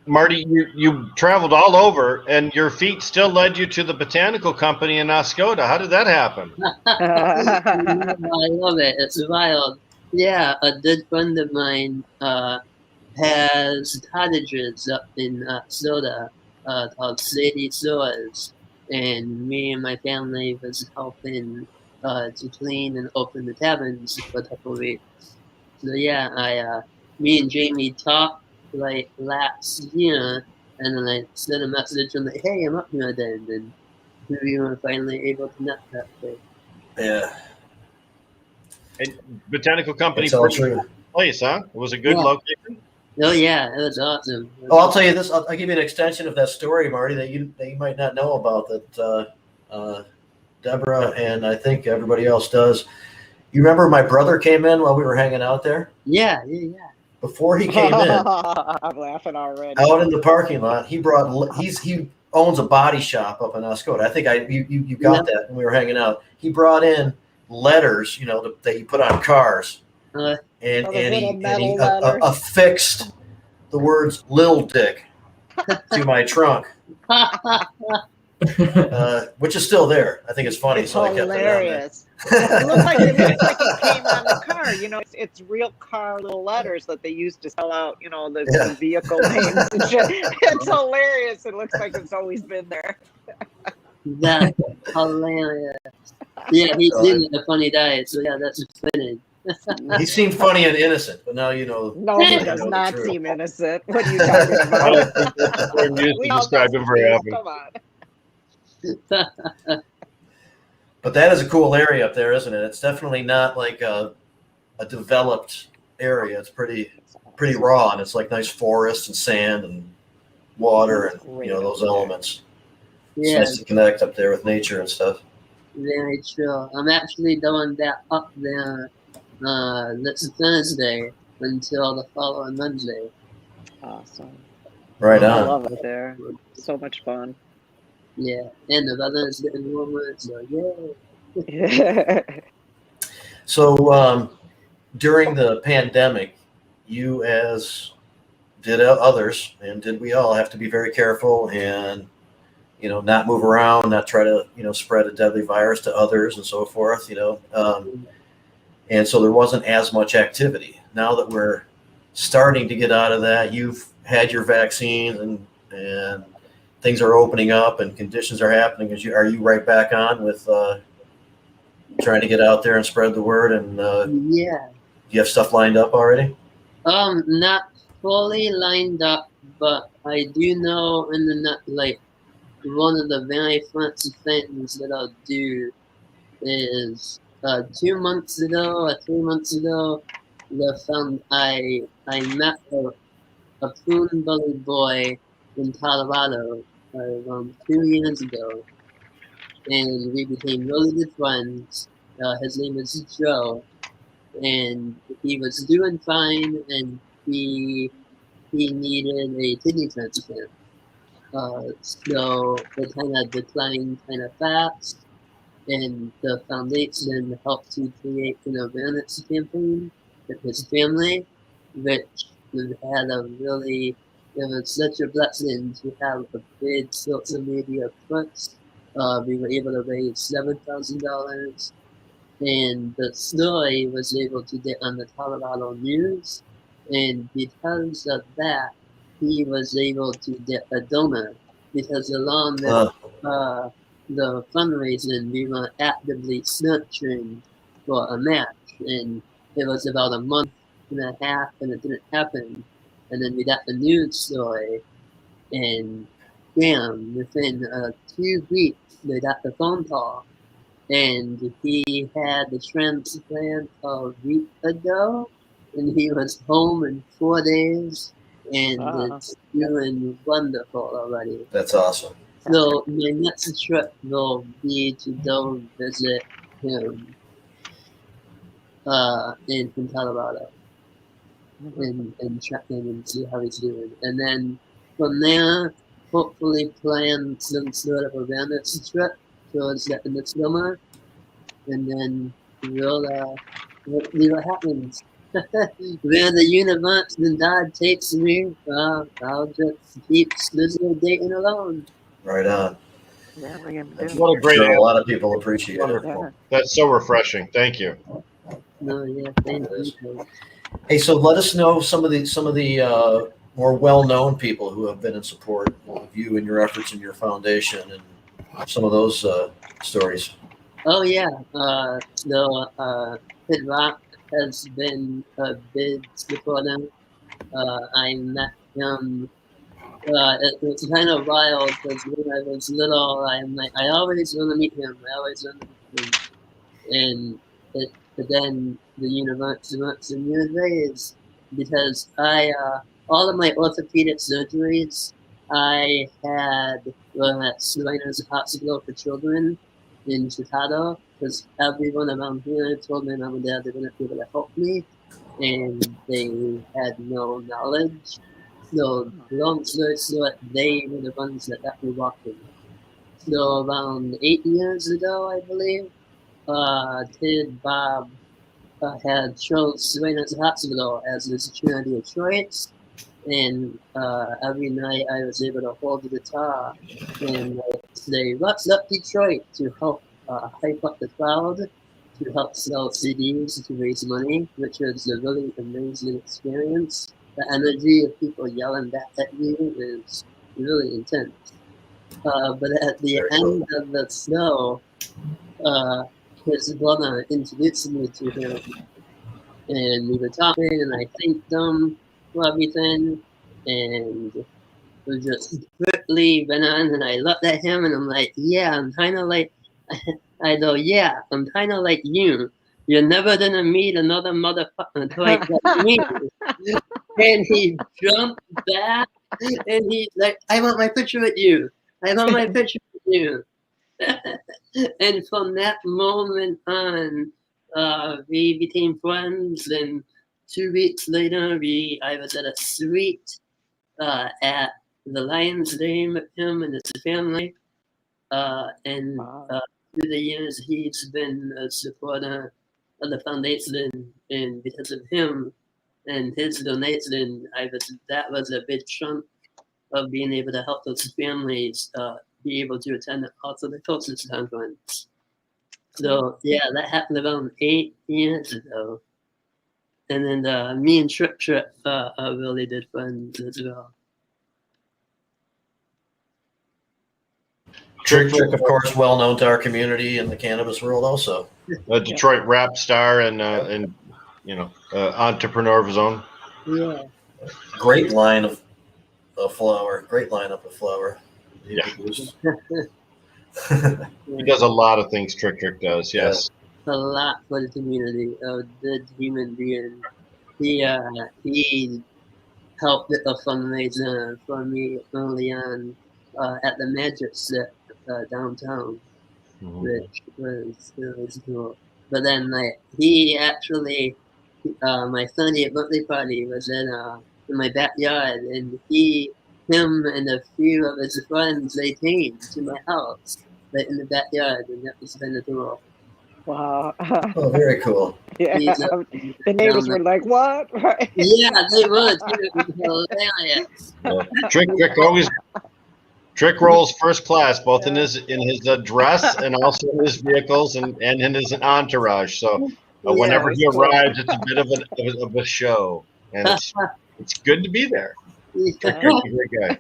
Marty, you traveled all over, and your feet still led you to the botanical company in Oscoda. How did that happen? I love it. It's wild. Yeah, a good friend of mine has cottages up in Oscoda called Stacey Theis, and me and my family was helping to clean and open the taverns for a couple of weeks. So yeah, me and Jamie talked last year, and then I sent a message and hey, I'm up here then, and we were finally able to net that day. Yeah. And botanical company, It's all true. Place, huh? It was a good location. Oh yeah, it was awesome. I'll tell you this. I'll give you an extension of that story, Marty, that you might not know about. That Deborah and I think everybody else does. You remember my brother came in while we were hanging out there? Yeah. Before he came in, I'm laughing already. out in the parking lot, he owns a body shop up in Oscoda. I think you got that when we were hanging out. He brought in letters, that you put on cars, and he affixed the words "Lil Dick" to my trunk. which is still there. I think it's funny, It's so I kept it on there. hilarious. It looks like it came on the car. It's real car little letters that they used to spell out, the vehicle names and shit. It's hilarious. It looks like it's always been there. That's hilarious. Yeah, he's a funny guy, so yeah, that's funny. He seemed funny and innocent, but now you know. No, he does not seem innocent. What are you talking about? I'm used to describe him very often. Come on. But that is a cool area up there, isn't it? It's definitely not like a developed area. It's pretty raw, and it's like nice forest and sand and water and those elements. It's nice to connect up there with nature and stuff. Very true. I'm actually going back up there next Thursday until the following Monday. Awesome. Right on. I love it there. So much fun. Yeah, and the weather is getting warmer, so yeah. So during the pandemic, you as did others, and did we all have to be very careful and not move around, not try to spread a deadly virus to others and so forth. And so there wasn't as much activity. Now that we're starting to get out of that, you've had your vaccines and things are opening up and conditions are happening. Are you right back on with trying to get out there and spread the word? And yeah, do you have stuff lined up already? Not fully lined up, but I do know one of the very first things that I'll do is 2 months ago or 3 months ago, I met a prune bullied boy in Colorado around 2 years ago, and we became really good friends. His name is Joe, and he was doing fine, and he needed a kidney transplant. So it kind of declined kind of fast, and the foundation helped to create an awareness campaign with his family, which it was such a blessing to have a big social media push. We were able to raise $7,000, and the story was able to get on the Colorado news, and because of that, he was able to get a donor, because along with the fundraising, we were actively searching for a match, and it was about a month and a half, and it didn't happen. And then we got the news story, and bam, within 2 weeks, they got the phone call, and he had the transplant a week ago, and he was home in 4 days, and it's doing wonderful already. That's awesome. So my next trip will be to go visit him in Colorado and check in and see how he's doing. And then from there, hopefully plan some sort of awareness trip towards the end of summer. And then we'll see what happens. Where the universe and God takes me, I'll just keep Scissor Gating alone. Right on. What a great a lot of people appreciate it. Yeah. That's so refreshing. Thank you. No, yeah, thank you. Hey, so let us know some of the more well-known people who have been in support of you and your efforts in your foundation, and some of those stories. Oh yeah, Kid Rock has been a big supporter. I met him. It's kind of wild because when I was little, I always want to meet him. And then the universe wants some new ways, because all of my orthopedic surgeries I had at Shriners Hospital for Children in Chicago, because everyone around here told my mom and dad they wouldn't be able to help me, and they had no knowledge. So long story short, they were the ones that got me walking. So around 8 years ago, I believe, Kid Bob had chose Shriners Hospital as his charity of choice, and every night I was able to hold the guitar and they rushed up Detroit to help hype up the crowd, to help sell CDs, to raise money, which was a really amazing experience. The energy of people yelling back at you is really intense. But at the end of the snow, his brother introduced me to him, and we were talking, and I thanked him for everything, and we just quickly went on, and I looked at him, and I'm like, yeah, I'm kind of like, I go, yeah, I'm kind of like you. You're never gonna meet another motherfucker like me. And he jumped back, and he's like, I want my picture with you. I want my picture with you. And from that moment on, we became friends. And 2 weeks later, I was at a suite at the Lions Game with him and his family. And through the years, he's been a supporter of the foundation, and because of him and his donation, that was a big chunk of being able to help those families be able to attend also the Coaches Conference. So yeah, that happened about 8 years ago. And then me and Trip are really good friends as well. Trick, of course, well known to our community in the cannabis world, also. A Detroit rap star and entrepreneur of his own. Yeah. Great line of flower. Great lineup of flower. Yeah. He does a lot of things. Trick does. Yes. A lot for the community. A good human being. He helped with a fundraiser for me early on at the Magic Set downtown, which was really cool. But then, he actually, my 30th birthday party was in my backyard, and him and a few of his friends, they came to my house, in the backyard, and that was kind of cool. Wow. Oh, very cool. Yeah. The neighbors were like, what? Right. Yeah, they were. It was hilarious. Yeah. Trick rolls first class, both in his dress and also in his vehicles and in his entourage. So whenever he arrives, it's a bit of a show, and it's good to be there. Trick's a great guy.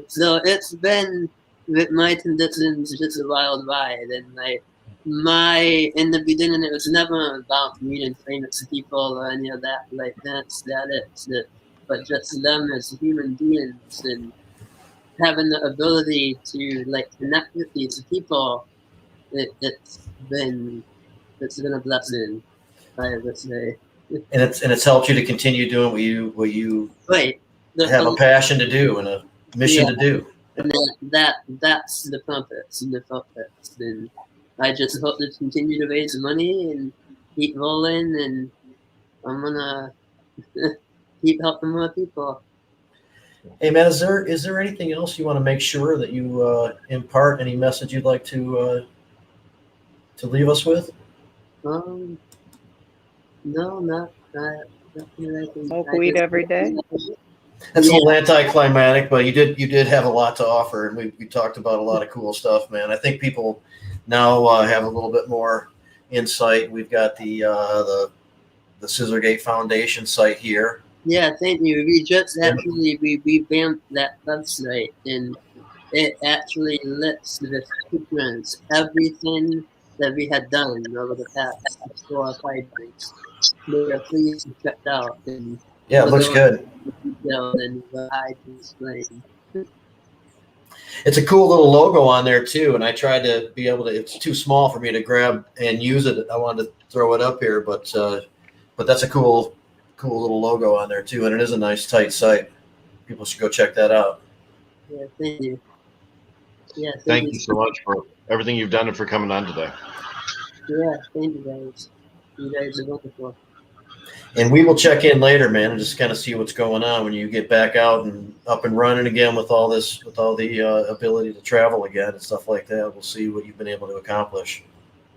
So it's been, with my conditions, just a wild ride, and in the beginning, it was never about meeting famous people or any of that, but just them as human beings and having the ability to connect with these people. It's been a blessing, I would say. And it's helped you to continue doing what you have a passion to do and a mission to do. And that's the purpose and the focus. And I just hope to continue to raise money and keep rolling, and I'm gonna keep helping more people. Hey man, is there anything else you want to make sure that you impart? Any message you'd like to leave us with? No, not Smoke weed every day. That's a little anticlimactic, but you did have a lot to offer, and we talked about a lot of cool stuff, man. I think people now have a little bit more insight. We've got the Scissor Gait Foundation site here. Yeah, thank you. We just actually revamped that website, and it actually lists the footprints, everything that we had done over the past 4 or 5 years. They are pleased to check out. And yeah, it looks good. And I can explain. It's a cool little logo on there too, and I tried to be able to. It's too small for me to grab and use it. I wanted to throw it up here, but that's a cool little logo on there too, and it is a nice tight site. People should go check that out. Yeah, thank you. Yeah, thank you so much for everything you've done and for coming on today. Yeah, thank you guys. You guys are wonderful. And we will check in later, man, and just kind of see what's going on when you get back out and up and running again with all the ability to travel again and stuff like that. We'll see what you've been able to accomplish.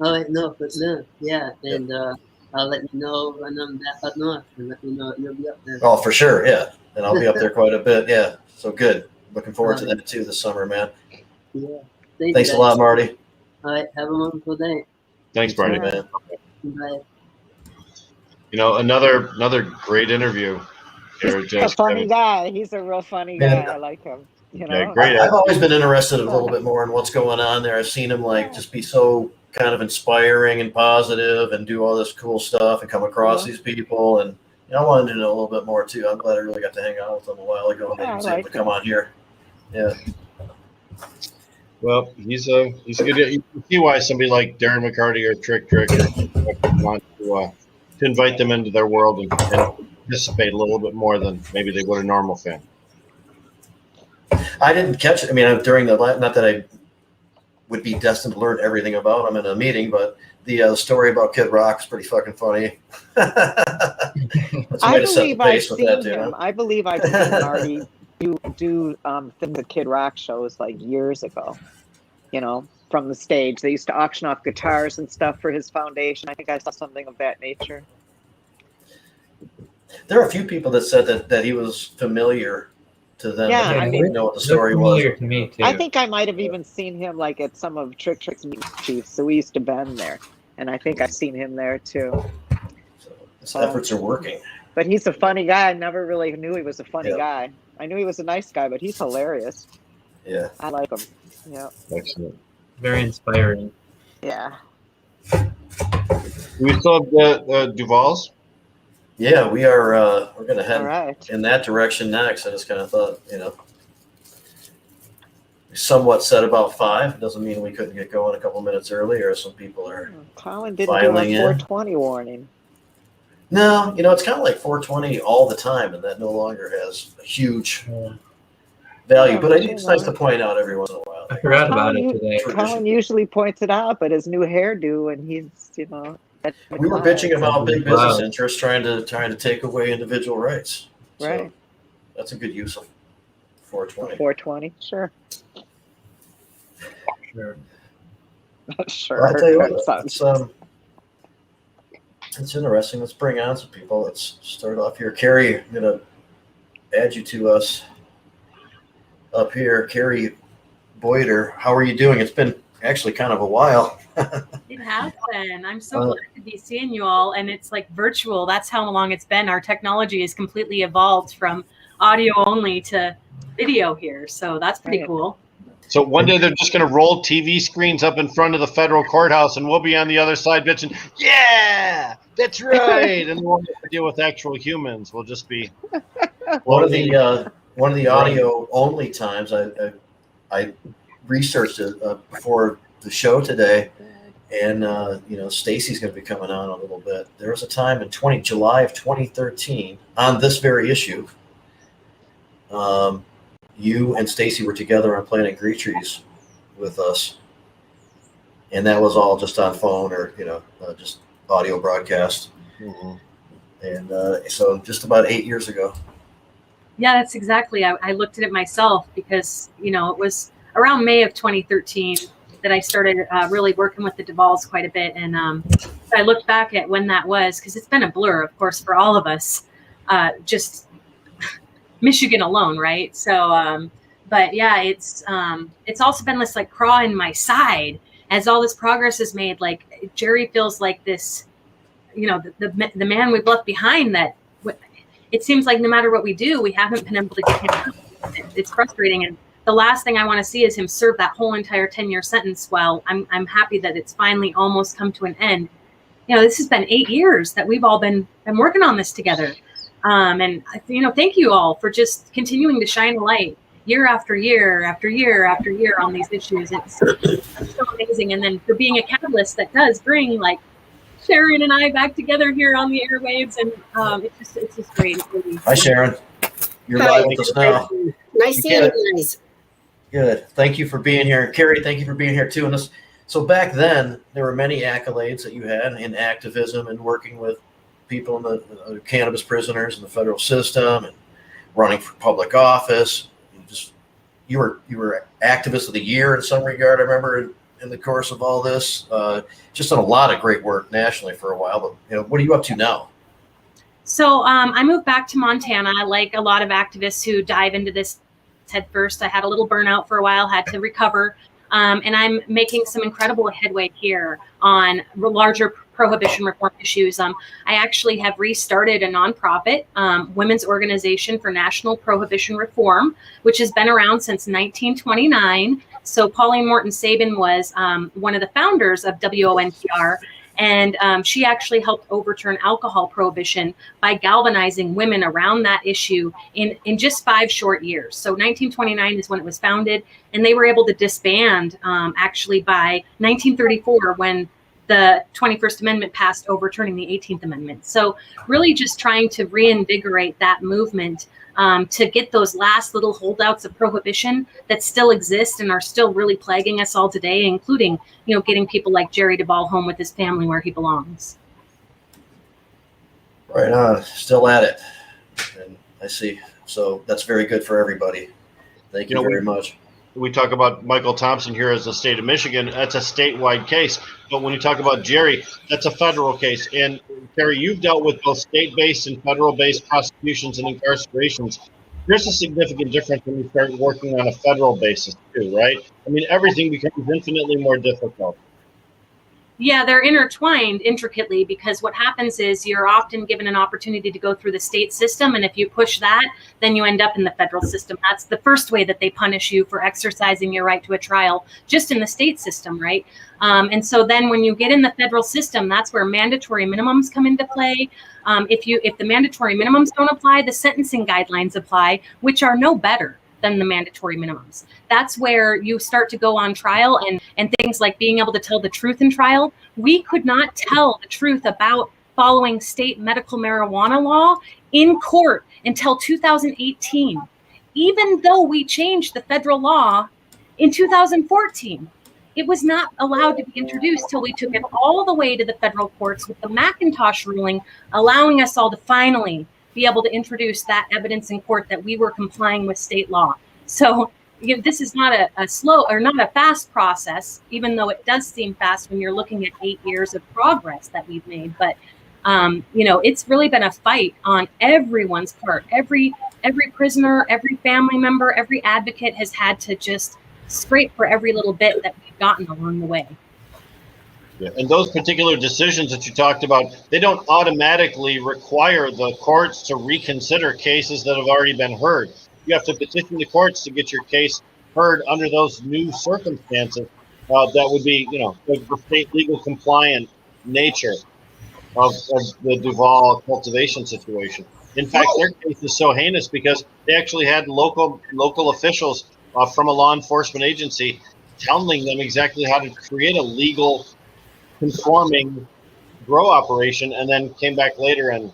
All right, no, for sure. Yeah, and I'll let you know when I'm back up north, and let you know you'll be up there. Oh, for sure, yeah. And I'll be up there quite a bit, yeah. So good. Looking forward to that too this summer, man. Yeah. Thanks a lot, Marty. All right. Have a wonderful day. Thanks, Marty. Man. Bye. You know, another great interview. He's a funny guy. He's a real funny guy. I like him. You know, Yeah, great. I've always been interested a little bit more in what's going on there. I've seen him like just be so kind of inspiring and positive and do all this cool stuff and come across these people. And I wanted to know a little bit more too. I'm glad I really got to hang out with him a while ago and maybe was able to come on here. Yeah. Well, he's a good. You can see why somebody like Darren McCarty or Trick want to invite them into their world and participate a little bit more than maybe they would a normal fan. I didn't catch it. I mean, during the not that I would be destined to learn everything about him in a meeting, but the story about Kid Rock is pretty fucking funny. I believe I've seen him. I believe I've seen Marty do things at Kid Rock shows like years ago. You know, from the stage, they used to auction off guitars and stuff for his foundation. I think I saw something of that nature. There are a few people that said that he was familiar to them. Yeah, I mean, didn't know what the story was. To me too. I think I might have even seen him like at some of Trick's meet chiefs. So we used to bend there, and I think I've seen him there too. So his efforts are working. But he's a funny guy. I never really knew he was a funny guy. I knew he was a nice guy, but he's hilarious. Yeah, I like him. Yeah, Excellent. Very inspiring. Yeah. We still have the Duvals. Yeah, we are. We're going to head right in that direction next. I just kind of thought, we somewhat said about 5. It doesn't mean we couldn't get going a couple minutes earlier. Some people are. Colin didn't do a 420 warning. No, it's kind of like 420 all the time, and that no longer has a huge value. But I think it's nice to point out every once in a while. I forgot about it today. Colin usually points it out, but his new hairdo, and he's, we were bitching about big business interests trying to take away individual rights. Right. So that's a good use of 420. 420, sure. Sure. Sure. I'll tell you what, it's interesting. Let's bring on some people. Let's start off here. Carrie, I'm going to add you to us up here. Carrie Boyder, how are you doing? It's been actually kind of a while. It has been. I'm so glad to be seeing you all, and it's like virtual. That's how long it's been. Our technology has completely evolved from audio only to video here, so that's pretty cool. So one day they're just going to roll TV screens up in front of the federal courthouse, and we'll be on the other side bitching, yeah, that's right. And we'll have to deal with actual humans. We'll just be one of the audio only times I researched it before the show today, and Stacey's going to be coming on a little bit. There was a time in July of 2013 on this very issue. You and Stacey were together on Planet Greetrees with us, and that was all just on phone or just audio broadcast. Mm-hmm. And so just about 8 years ago. Yeah, that's exactly. I looked at it myself because it was around May of 2013 that I started really working with the Duvals quite a bit, and I looked back at when that was, because it's been a blur, of course, for all of us. Just Michigan alone, right? So, but yeah, it's also been this like craw in my side as all this progress is made. Like Jerry feels like this, the man we've left behind. That it seems like no matter what we do, we haven't been able to get him out. It's frustrating, and the last thing I want to see is him serve that whole entire 10-year sentence. Well, I'm happy that it's finally almost come to an end. This has been 8 years that we've all been working on this together. And thank you all for just continuing to shine a light year after year after year after year on these issues. It's so amazing. And then for being a catalyst that does bring like Sharon and I back together here on the airwaves. And it's just great. Hi, Sharon. You're live with us now. Nice seeing you guys. Good. Thank you for being here. Carrie, thank you for being here too. And so back then, there were many accolades that you had in activism and working with people in the cannabis prisoners in the federal system and running for public office. You were activist of the year in some regard. I remember in the course of all this, just done a lot of great work nationally for a while. But what are you up to now? So I moved back to Montana, like a lot of activists who dive into this head first. I had a little burnout for a while, had to recover. And I'm making some incredible headway here on larger prohibition reform issues. I actually have restarted a nonprofit women's organization for national prohibition reform, which has been around since 1929. So Pauline Morton Sabin was one of the founders of WONPR. And she actually helped overturn alcohol prohibition by galvanizing women around that issue in just 5 short years. So 1929 is when it was founded, and they were able to disband actually by 1934 when the 21st Amendment passed, overturning the 18th Amendment. So really just trying to reinvigorate that movement to get those last little holdouts of prohibition that still exist and are still really plaguing us all today, including, getting people like Jerry Duval home with his family where he belongs. Right on. Still at it. And I see. So that's very good for everybody. Thank you very much. We talk about Michael Thompson here as the state of Michigan. That's a statewide case. But when you talk about Jerry, that's a federal case. And Terry, you've dealt with both state-based and federal-based prosecutions and incarcerations. There's a significant difference when you start working on a federal basis too, right? I mean, everything becomes infinitely more difficult. Yeah, they're intertwined intricately because what happens is you're often given an opportunity to go through the state system. And if you push that, then you end up in the federal system. That's the first way that they punish you for exercising your right to a trial, just in the state system, right? And so then when you get in the federal system, that's where mandatory minimums come into play. If the mandatory minimums don't apply, the sentencing guidelines apply, which are no better than the mandatory minimums. That's where you start to go on trial and things like being able to tell the truth in trial. We could not tell the truth about following state medical marijuana law in court until 2018, even though we changed the federal law in 2014. It was not allowed to be introduced till we took it all the way to the federal courts with the McIntosh ruling, allowing us all to finally be able to introduce that evidence in court that we were complying with state law. So this is not a slow or not a fast process, even though it does seem fast when you're looking at 8 years of progress that we've made. But it's really been a fight on everyone's part. Every prisoner, every family member, every advocate has had to just scrape for every little bit that we've gotten along the way. Yeah. And those particular decisions that you talked about, they don't automatically require the courts to reconsider cases that have already been heard. You have to petition the courts to get your case heard under those new circumstances. That would be, the state legal compliant nature of the Duval cultivation situation. In fact, their case is so heinous because they actually had local officials from a law enforcement agency telling them exactly how to create a legal conforming grow operation, and then came back later and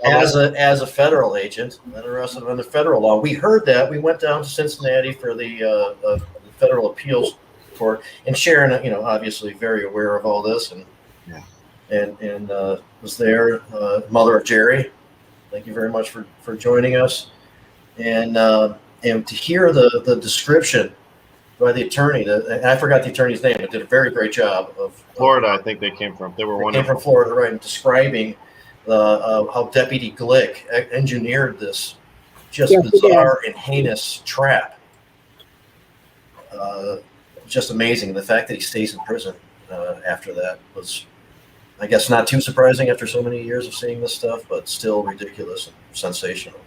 as a federal agent and arrested under federal law. We heard that. We went down to Cincinnati for the federal appeals court, and Sharon, obviously very aware of all this, and was there, mother of Jerry. Thank you very much for joining us, and to hear the description by the attorney, and I forgot the attorney's name, but did a very great job of Florida. I think they came from. They came from Florida, right? And describing how Deputy Glick engineered this just bizarre and heinous trap. Just amazing. The fact that he stays in prison after that was, I guess, not too surprising after so many years of seeing this stuff, but still ridiculous and sensational.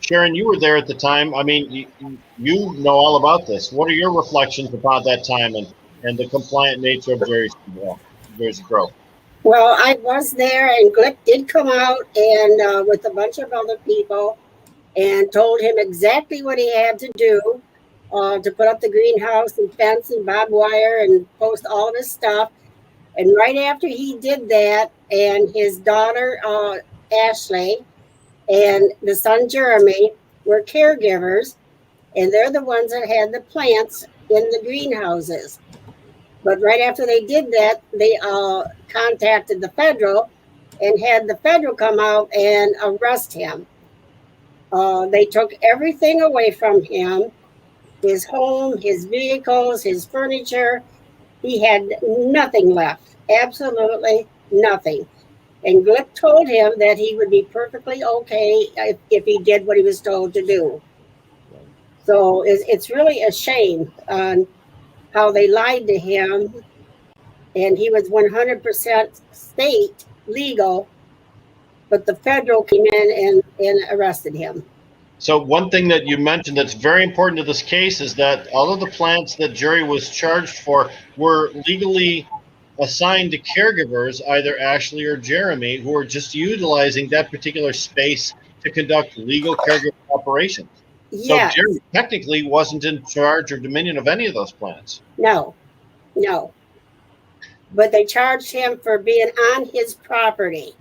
Sharon, you were there at the time. I mean, you know all about this. What are your reflections about that time and the compliant nature of Jerry's grow? Well, I was there, and Glick did come out and with a bunch of other people and told him exactly what he had to do to put up the greenhouse and fence and barbed wire and post all of his stuff. And right after he did that, and his daughter, Ashley, and the son Jeremy were caregivers, and they're the ones that had the plants in the greenhouses. But right after they did that, they contacted the federal and had the federal come out and arrest him. They took everything away from him, his home, his vehicles, his furniture. He had nothing left, absolutely nothing. And Glick told him that he would be perfectly okay if he did what he was told to do. So it's really a shame on how they lied to him, and he was 100% state legal, but the federal came in and arrested him. So one thing that you mentioned that's very important to this case is that all of the plants that Jerry was charged for were legally assigned to caregivers, either Ashley or Jeremy, who were just utilizing that particular space to conduct legal caregiver operations. Yes. So Jerry technically wasn't in charge or dominion of any of those plants. No. But they charged him for being on his property.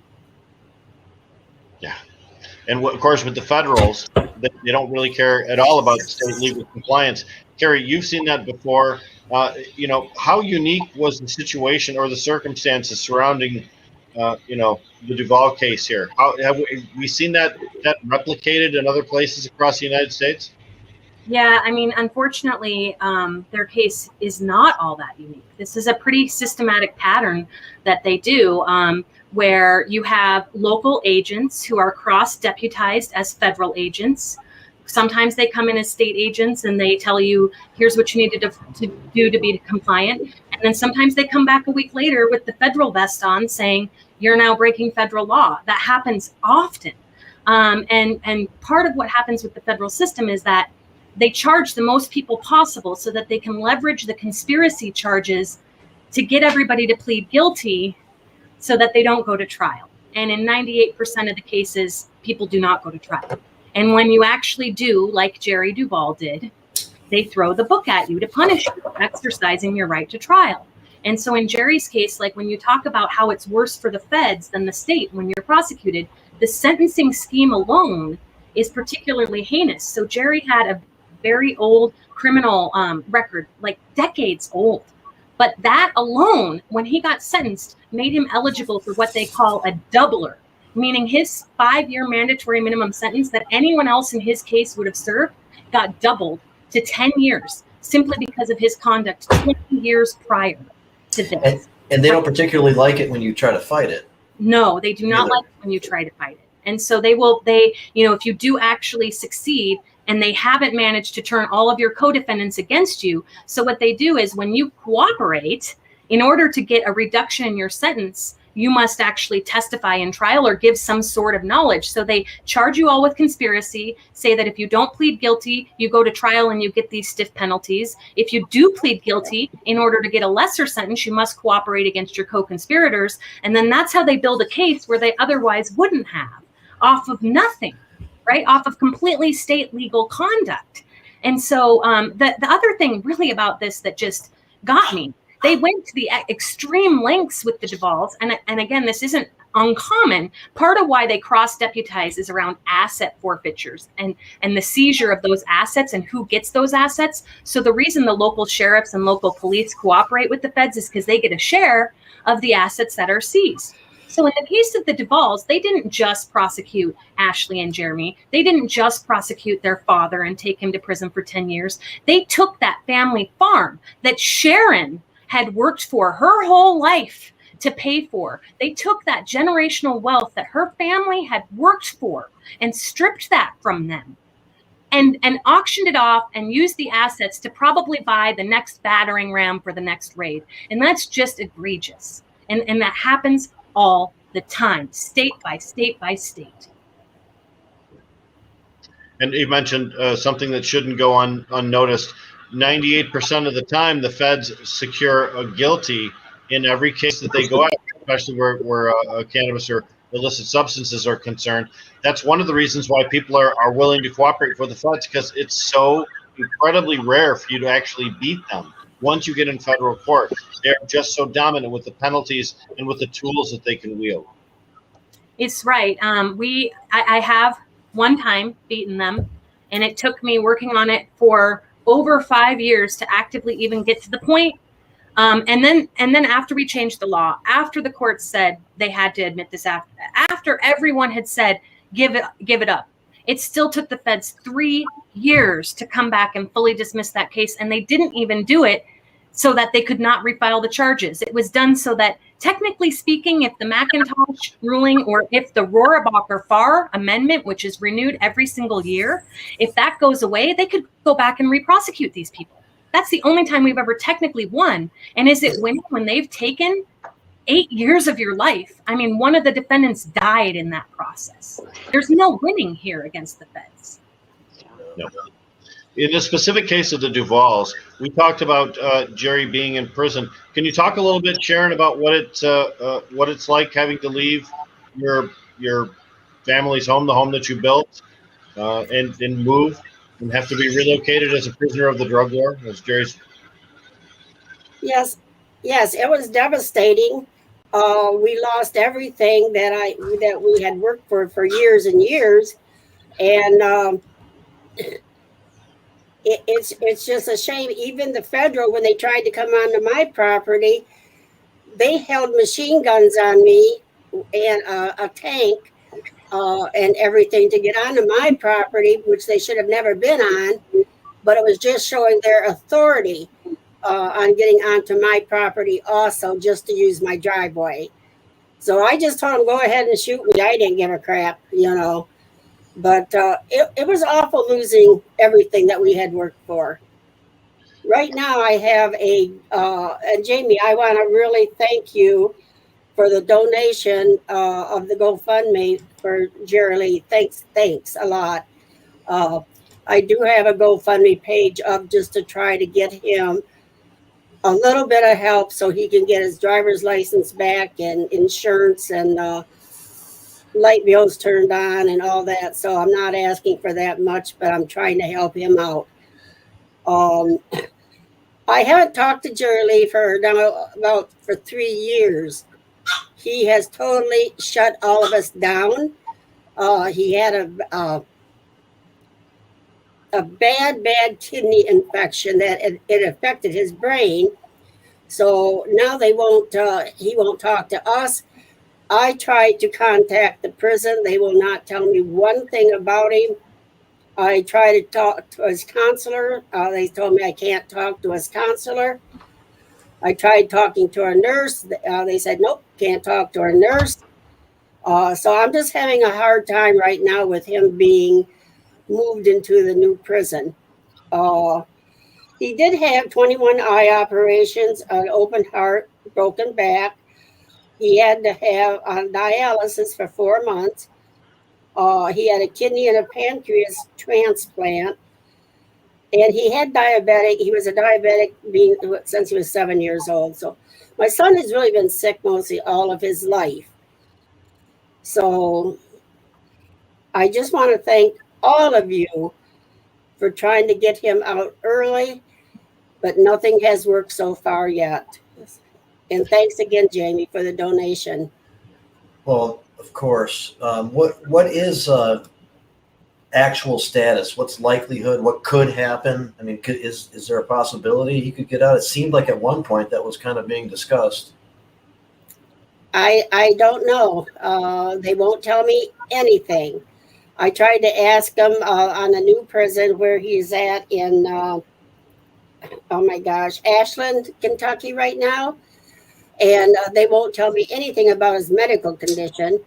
Yeah. And of course, with the federals, they don't really care at all about state legal compliance. Carrie, you've seen that before. How unique was the situation or the circumstances surrounding, the Duval case here? How have we seen that replicated in other places across the United States? Yeah, I mean, unfortunately, their case is not all that unique. This is a pretty systematic pattern that they do, where you have local agents who are cross-deputized as federal agents. Sometimes they come in as state agents and they tell you, here's what you need to do to be compliant. And then sometimes they come back a week later with the federal vest on saying, you're now breaking federal law. That happens often. And part of what happens with the federal system is that they charge the most people possible so that they can leverage the conspiracy charges to get everybody to plead guilty so that they don't go to trial. And in 98% of the cases, people do not go to trial. And when you actually do, like Jerry Duval did, they throw the book at you to punish you for exercising your right to trial. And so in Jerry's case, like when you talk about how it's worse for the feds than the state when you're prosecuted, the sentencing scheme alone is particularly heinous. So Jerry had a very old criminal record, like decades old. But that alone, when he got sentenced, made him eligible for what they call a doubler, meaning his 5-year mandatory minimum sentence that anyone else in his case would have served got doubled to 10 years simply because of his conduct 20 years prior to this. And they don't particularly like it when you try to fight it. No, they do not like it when you try to fight it. And so if you do actually succeed and they haven't managed to turn all of your co-defendants against you. So what they do is when you cooperate, in order to get a reduction in your sentence, you must actually testify in trial or give some sort of knowledge. So they charge you all with conspiracy, say that if you don't plead guilty, you go to trial and you get these stiff penalties. If you do plead guilty, in order to get a lesser sentence, you must cooperate against your co-conspirators. And then that's how they build a case where they otherwise wouldn't have, off of nothing, right? Off of completely state legal conduct. And so the other thing really about this that just got me, they went to the extreme lengths with the Duvals. And again, this isn't uncommon. Part of why they cross-deputize is around asset forfeitures and the seizure of those assets and who gets those assets. So the reason the local sheriffs and local police cooperate with the feds is because they get a share of the assets that are seized. So in the case of the Duvals, they didn't just prosecute Ashley and Jeremy. They didn't just prosecute their father and take him to prison for 10 years. They took that family farm that Sharon had worked for her whole life to pay for. They took that generational wealth that her family had worked for and stripped that from them and auctioned it off and used the assets to probably buy the next battering ram for the next raid. And that's just egregious. And that happens all the time, state by state by state. And you mentioned something that shouldn't go unnoticed. 98% of the time, the feds secure a guilty in every case that they go after, especially where cannabis or illicit substances are concerned. That's one of the reasons why people are willing to cooperate for the feds, because it's so incredibly rare for you to actually beat them. Once you get in federal court, they're just so dominant with the penalties and with the tools that they can wield. It's right. I have one time beaten them, and it took me working on it for over 5 years to actively even get to the point. And then after we changed the law, after the court said they had to admit this, after everyone had said, give it up, it still took the feds 3 years to come back and fully dismiss that case. And they didn't even do it so that they could not refile the charges. It was done so that technically speaking, if the McIntosh ruling or if the Rohrabacher-Farr amendment, which is renewed every single year, if that goes away, they could go back and re-prosecute these people. That's the only time we've ever technically won. And is it winning when they've taken 8 years of your life? I mean, one of the defendants died in that process. There's no winning here against the feds. No. In the specific case of the Duvals, we talked about Jerry being in prison. Can you talk a little bit, Sharon, about what it's like having to leave your family's home, the home that you built, and move and have to be relocated as a prisoner of the drug war, as Jerry's? Yes, it was devastating. We lost everything that we had worked for years and years, and it's just a shame. Even the federal, when they tried to come onto my property, they held machine guns on me and a tank and everything to get onto my property, which they should have never been on. But it was just showing their authority on getting onto my property also, just to use my driveway. So I just told them, go ahead and shoot me. I didn't give a crap, But it was awful losing everything that we had worked for. Right now I have and Jamie, I want to really thank you for the donation of the GoFundMe for Jerry Lee. Thanks a lot. I do have a GoFundMe page up just to try to get him a little bit of help so he can get his driver's license back and insurance and light bills turned on and all that. So I'm not asking for that much, but I'm trying to help him out. I haven't talked to Jerry Lee for 3 years. He has totally shut all of us down. He had a bad kidney infection that it affected his brain. So now he won't talk to us. I tried to contact the prison. They will not tell me one thing about him. I tried to talk to his counselor. They told me I can't talk to his counselor. I tried talking to our nurse. They said, nope, can't talk to our nurse. So I'm just having a hard time right now with him being moved into the new prison. He did have 21 eye operations, an open heart, broken back. He had to have dialysis for 4 months. He had a kidney and a pancreas transplant. And he was a diabetic since he was 7 years old. So my son has really been sick mostly all of his life. So I just want to thank all of you for trying to get him out early, but nothing has worked so far yet. And thanks again, Jamie, for the donation. Well, of course. What is actual status? What's likelihood? What could happen? I mean, is there a possibility he could get out? It seemed like at one point that was kind of being discussed. I don't know. They won't tell me anything. I tried to ask him on the new prison where he's at in, Ashland, Kentucky right now. And they won't tell me anything about his medical condition.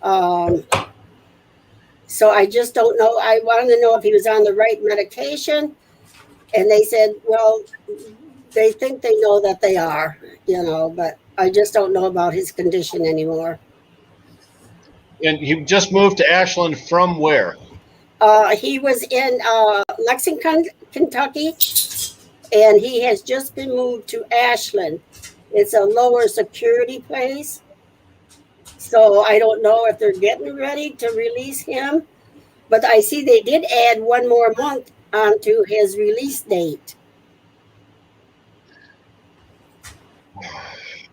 So I just don't know. I wanted to know if he was on the right medication. And they said, well, they think they know that they are, but I just don't know about his condition anymore. And he just moved to Ashland from where? He was in Lexington, Kentucky, and he has just been moved to Ashland. It's a lower security place. So I don't know if they're getting ready to release him. But I see they did add 1 more month onto his release date.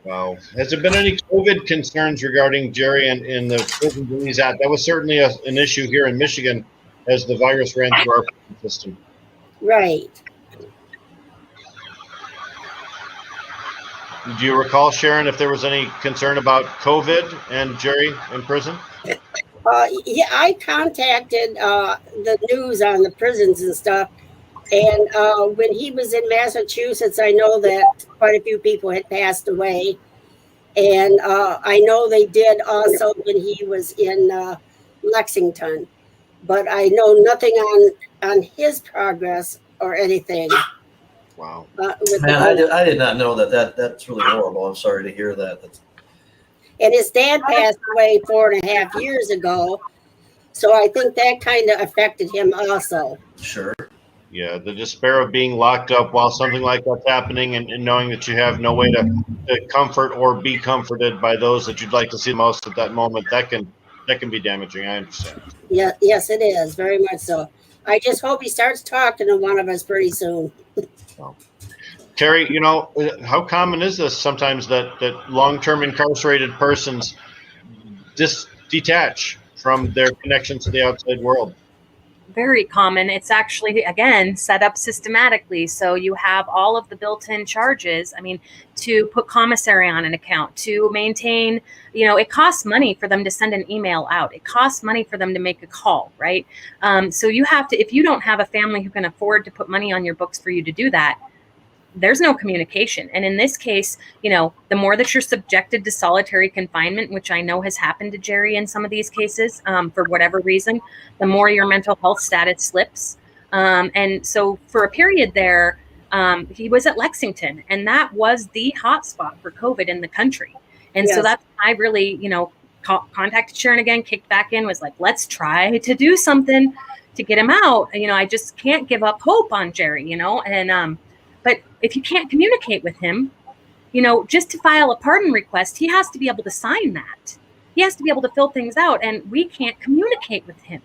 Wow. Has there been any COVID concerns regarding Jerry and the prison that he's at? That was certainly an issue here in Michigan as the virus ran through our prison system. Right. Do you recall, Sharon, if there was any concern about COVID and Jerry in prison? Yeah, I contacted the news on the prisons and stuff. And when he was in Massachusetts, I know that quite a few people had passed away. And I know they did also when he was in Lexington, but I know nothing on his progress or anything. Wow. Man, I did not know that's really horrible. I'm sorry to hear that. And his dad passed away 4.5 years ago, so I think that kind of affected him also. Sure. Yeah, the despair of being locked up while something like that's happening, and knowing that you have no way to comfort or be comforted by those that you'd like to see most at that moment, that can be damaging. I understand. Yeah, yes, it is, very much so. I just hope he starts talking to one of us pretty soon. Terry, how common is this sometimes that long-term incarcerated persons detach from their connection to the outside world? Very common. It's actually, again, set up systematically. So you have all of the built-in charges. I mean, to put commissary on an account, to maintain, it costs money for them to send an email out. It costs money for them to make a call, right? So you have to, if you don't have a family who can afford to put money on your books for you to do that, there's no communication. And in this case, the more that you're subjected to solitary confinement, which I know has happened to Jerry in some of these cases, for whatever reason, the more your mental health status slips. And so for a period there, he was at Lexington, and that was the hotspot for COVID in the country. And so that's, I really, contacted Sharon again, kicked back in, was like, let's try to do something to get him out. I just can't give up hope on Jerry, and, but if you can't communicate with him, just to file a pardon request, he has to be able to sign that. He has to be able to fill things out, and we can't communicate with him.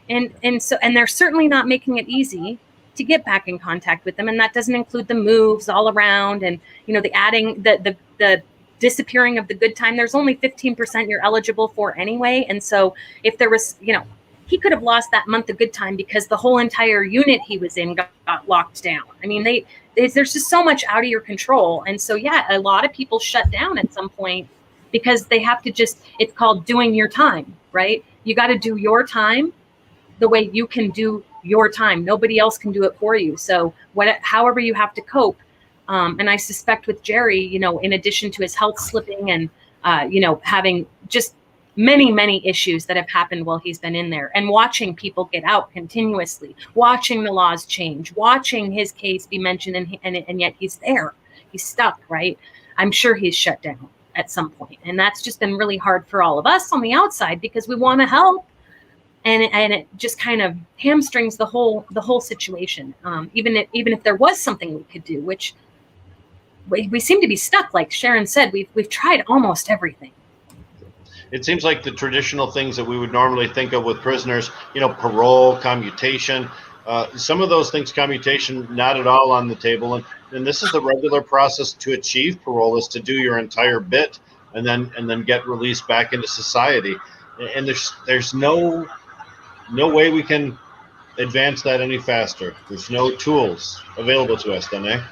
And they're certainly not making it easy to get back in contact with them. And that doesn't include the moves all around and, the adding, the disappearing of the good time. There's only 15% you're eligible for anyway. And so if there was, he could have lost that month of good time because the whole entire unit he was in got locked down. I mean, there's just so much out of your control. And so, yeah, a lot of people shut down at some point because they have to it's called doing your time, right? You got to do your time the way you can do your time. Nobody else can do it for you. So however you have to cope. And I suspect with Jerry, in addition to his health slipping and, having just many, many issues that have happened while he's been in there, and watching people get out continuously, watching the laws change, watching his case be mentioned, and yet he's there. He's stuck, right? I'm sure he's shut down at some point. And that's just been really hard for all of us on the outside because we want to help. And it just kind of hamstrings the whole situation. Even if there was something we could do, which we seem to be stuck. Like Sharon said, we've tried almost everything. It seems like the traditional things that we would normally think of with prisoners, parole, commutation, some of those things, commutation, not at all on the table. And this is the regular process to achieve parole, is to do your entire bit and then get released back into society. And there's no way we can advance that any faster. There's no tools available to us then, eh?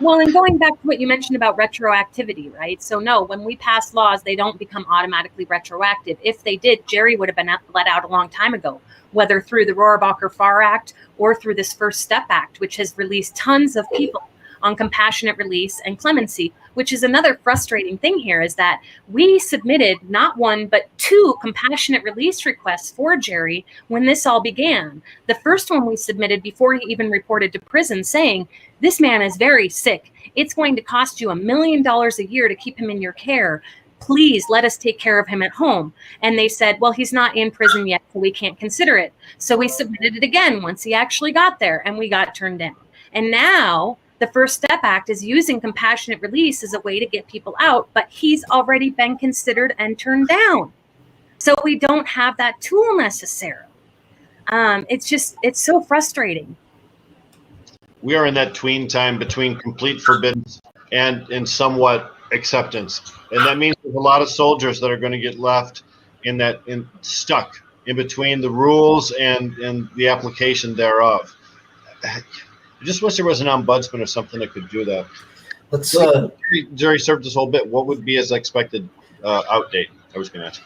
Well, and going back to what you mentioned about retroactivity, right? So no, when we pass laws, they don't become automatically retroactive. If they did, Jerry would have been let out a long time ago, whether through the Rohrabacher-Farr Act or through this First Step Act, which has released tons of people on compassionate release and clemency, which is another frustrating thing here, is that we submitted not one, but 2 compassionate release requests for Jerry when this all began. The first one we submitted before he even reported to prison, saying, this man is very sick. It's going to cost you $1 million a year to keep him in your care. Please let us take care of him at home. And they said, well, he's not in prison yet, so we can't consider it. So we submitted it again once he actually got there, and we got turned down. And now the First Step Act is using compassionate release as a way to get people out, but he's already been considered and turned down. So we don't have that tool necessarily. It's so frustrating. We are in that tween time between complete forbiddance and somewhat acceptance. And that means there's a lot of soldiers that are going to get left stuck in between the rules and the application thereof. I just wish there was an ombudsman or something that could do that. Let's Jerry served this whole bit. What would be his expected out date? I was going to ask.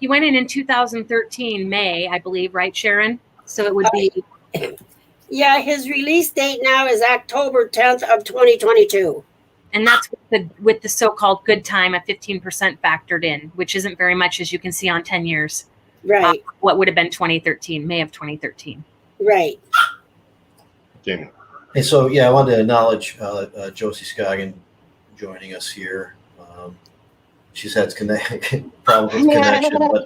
He went in 2013, May, I believe, right, Sharon? So it would be... Yeah, his release date now is October 10th of 2022. And that's with the so-called good time at 15% factored in, which isn't very much, as you can see on 10 years. Right. What would have been 2013, May of 2013. Right. Jamie. Hey, so yeah, I wanted to acknowledge Josie Scoggin joining us here. She's had problems with connection,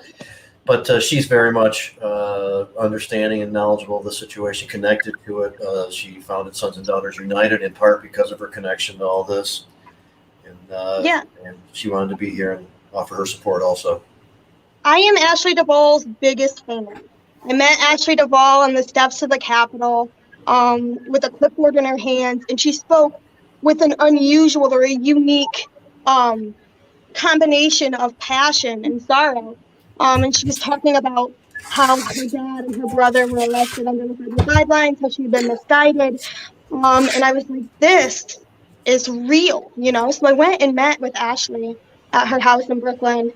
but she's very much understanding and knowledgeable of the situation, connected to it. She founded Sons and Daughters United in part because of her connection to all this, and she wanted to be here and offer her support also. I am Ashley Duval's biggest fan. I met Ashley Duval on the steps of the Capitol with a clipboard in her hands, and she spoke with an unusual or a unique combination of passion and sorrow. And she was talking about how her dad and her brother were arrested under the federal guidelines, how she had been misguided. And I was like, this is real, you know? So I went and met with Ashley at her house in Brooklyn.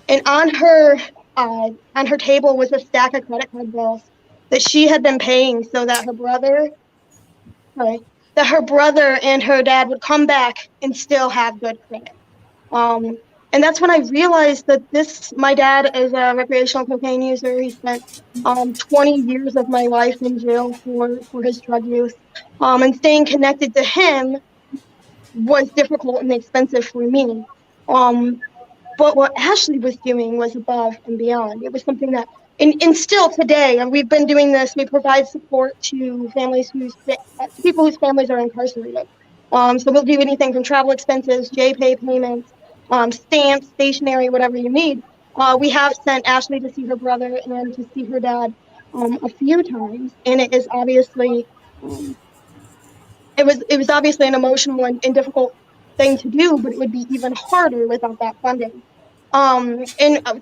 And on her table was a stack of credit card bills that she had been paying so that her brother and her dad would come back and still have good credit. And that's when I realized that my dad is a recreational cocaine user. He spent 20 years of my life in jail for his drug use. And staying connected to him was difficult and expensive for me. But what Ashley was doing was above and beyond. It was something that, and still today, and we've been doing this, we provide support to people whose families are incarcerated. So we'll do anything from travel expenses, J-pay payments, stamps, stationery, whatever you need. We have sent Ashley to see her brother and to see her dad a few times, and it is obviously, it was obviously an emotional and difficult thing to do, but it would be even harder without that funding. And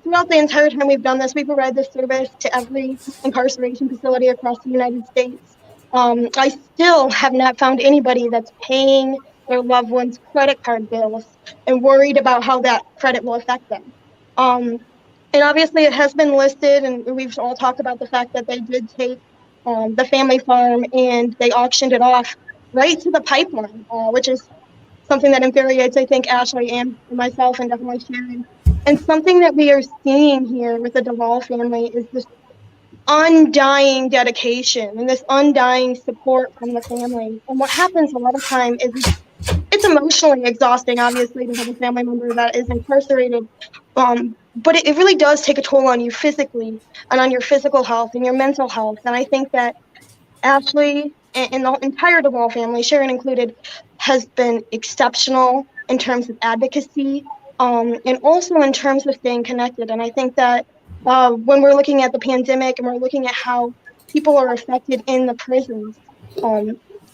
throughout the entire time we've done this, we provide this service to every incarceration facility across the United States. I still have not found anybody that's paying their loved ones' credit card bills and worried about how that credit will affect them. And obviously it has been listed, and we've all talked about the fact that they did take the family farm and they auctioned it off right to the pipeline, which is something that infuriates, I think, Ashley and myself, and definitely Sharon. And something that we are seeing here with the Duval family is this undying dedication and this undying support from the family. And what happens a lot of time is it's emotionally exhausting, obviously, to have a family member that is incarcerated. But it really does take a toll on you physically and on your physical health and your mental health. And I think that Ashley and the entire Duval family, Sharon included, has been exceptional in terms of advocacy and also in terms of staying connected. And I think that when we're looking at the pandemic and we're looking at how people are affected in the prisons,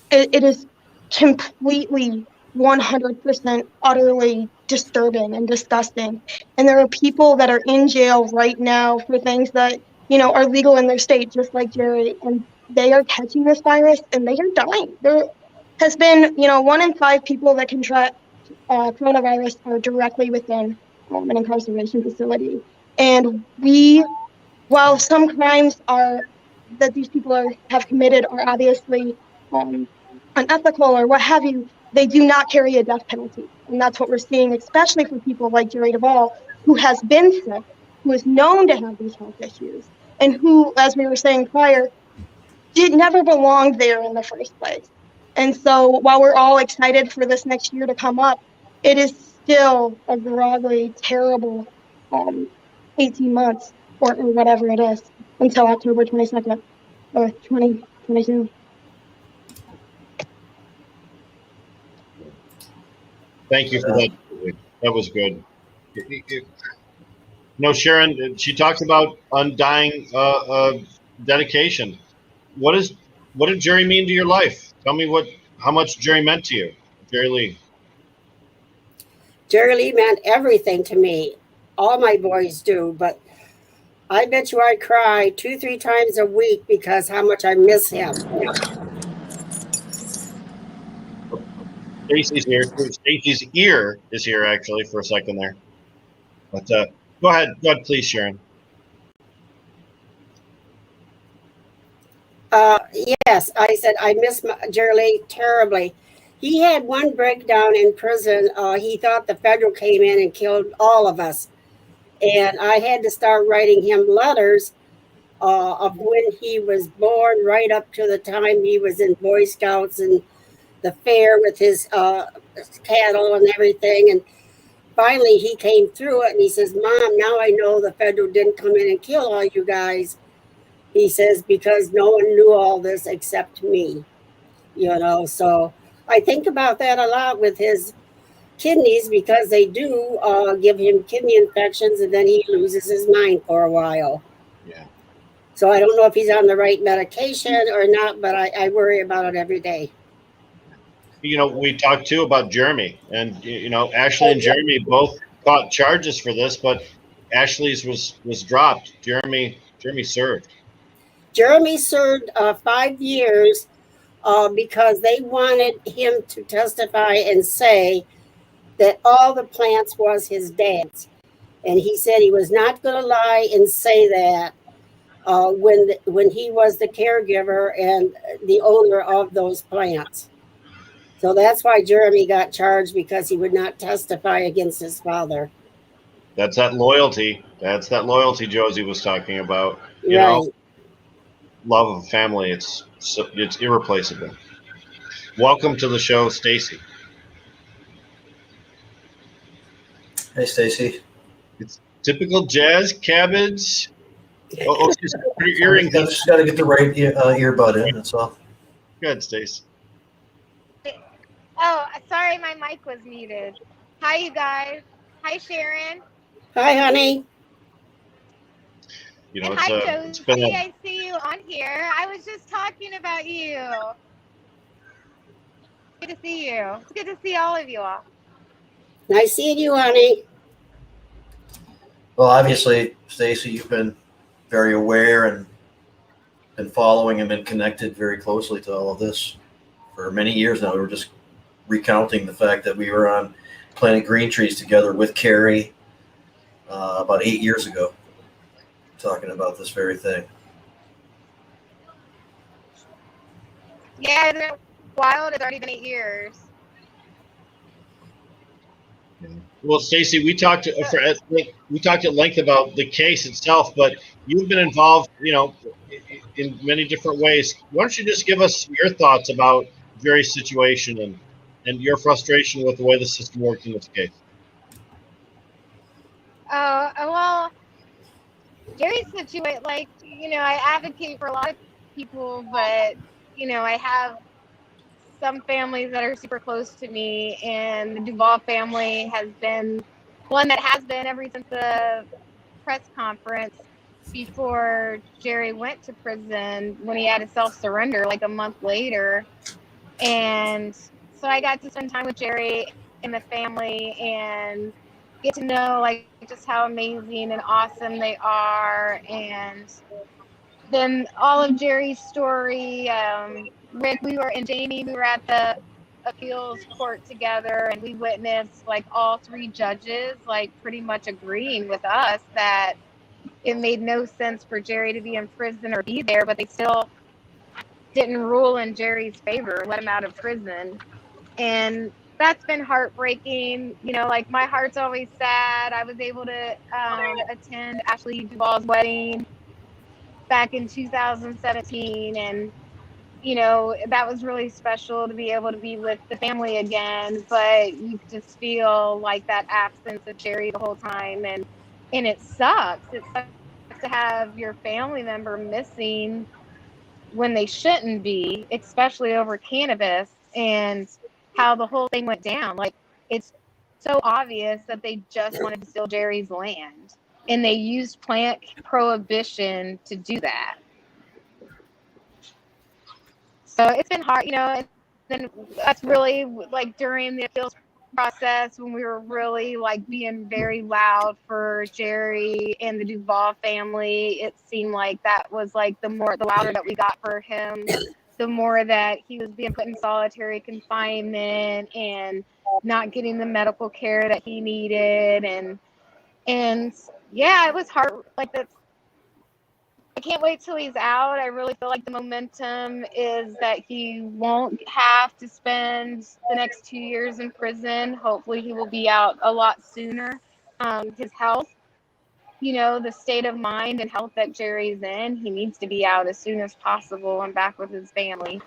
it is completely 100% utterly disturbing and disgusting. And there are people that are in jail right now for things that, you know, are legal in their state, just like Jerry, and they are catching this virus and they are dying. There has been, 1 in 5 people that contract coronavirus are directly within an incarceration facility. And while some crimes that these people have committed are obviously unethical or what have you, they do not carry a death penalty. And that's what we're seeing, especially for people like Jerry Duval, who has been sick, who is known to have these health issues, and who, as we were saying prior, never belonged there in the first place. And so while we're all excited for this next year to come up, it is still a groggly, terrible 18 months or whatever it is until October 22nd or 2022. Thank you for that. That was good. No, Sharon, she talked about undying dedication. What did Jerry mean to your life? Tell me how much Jerry meant to you, Jerry Lee. Jerry Lee meant everything to me. All my boys do, but I bet you I cry 2-3 times a week because how much I miss him. Stacey's here. Stacey's ear is here actually for a second there. But go ahead, please, Sharon. Yes, I said I miss Jerry Lee terribly. He had one breakdown in prison. He thought the federal came in and killed all of us. And I had to start writing him letters of when he was born, right up to the time he was in Boy Scouts and the fair with his cattle and everything. And finally he came through it and he says, Mom, now I know the federal didn't come in and kill all you guys. He says, because no one knew all this except me. So I think about that a lot with his kidneys, because they do give him kidney infections and then he loses his mind for a while. Yeah. So I don't know if he's on the right medication or not, but I worry about it every day. We talked too about Jeremy, and Ashley and Jeremy both caught charges for this, but Ashley's was dropped. Jeremy served. Jeremy served 5 years because they wanted him to testify and say that all the plants was his dad's. And he said he was not going to lie and say that when he was the caregiver and the owner of those plants. So that's why Jeremy got charged, because he would not testify against his father. That's that loyalty. That's that loyalty Josie was talking about. Right. Love of family. It's irreplaceable. Welcome to the show, Stacey. Hey, Stacey. It's typical jazz cabbage. Oh, just put your earrings in. Just got to get the right earbud in. That's all. Good, Stacey. Oh, sorry, my mic was muted. Hi, you guys. Hi, Sharon. Hi, honey. And hi, Josie. I see you on here. I was just talking about you. Good to see you. It's good to see all of you all. Nice seeing you, honey. Well, obviously, Stacey, you've been very aware and been following and been connected very closely to all of this for many years now. We were just recounting the fact that we were on planting green trees together with Carrie about 8 years ago, talking about this very thing. Yeah, it's been wild. It's already been 8 years. Well, Stacey, we talked at length about the case itself, but you've been involved, in many different ways. Why don't you just give us your thoughts about Jerry's situation and your frustration with the way the system worked in this case? Well, Jerry's situation, I advocate for a lot of people, but, I have some families that are super close to me, and the Duval family has been one that has been ever since the press conference before Jerry went to prison, when he had to self-surrender like a month later. And so I got to spend time with Jerry and the family and get to know just how amazing and awesome they are. And then all of Jerry's story, Rick, and Jamie, we were at the appeals court together, and we witnessed all 3 judges pretty much agreeing with us that it made no sense for Jerry to be in prison or be there, but they still didn't rule in Jerry's favor, let him out of prison. And that's been heartbreaking. My heart's always sad. I was able to attend Ashley Duval's wedding back in 2017, and that was really special to be able to be with the family again. But you just feel that absence of Jerry the whole time, and it sucks. It sucks to have your family member missing when they shouldn't be, especially over cannabis, and how the whole thing went down. It's so obvious that they just wanted to steal Jerry's land, and they used plant prohibition to do that. So it's been hard, and then that's really during the appeals process, when we were really being very loud for Jerry and the Duval family. It seemed like that was the louder that we got for him, the more that he was being put in solitary confinement and not getting the medical care that he needed. And yeah, it was hard. can't wait till he's out. I really feel like the momentum is that he won't have to spend the next 2 years in prison. Hopefully he will be out a lot sooner. His health, the state of mind and health that Jerry's in, he needs to be out as soon as possible and back with his family.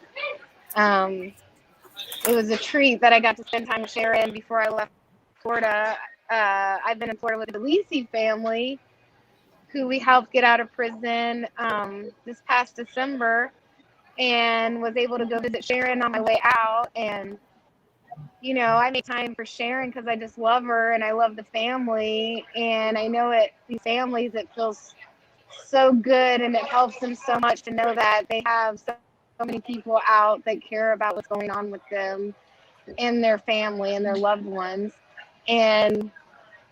It was a treat that I got to spend time with Sharon before I left Florida. I've been in Florida with the Lisi family, who we helped get out of prison this past December, and was able to go visit Sharon on my way out. And, I make time for Sharon because I just love her and I love the family. And I know these families, it feels so good and it helps them so much to know that they have so many people out that care about what's going on with them and their family and their loved ones. And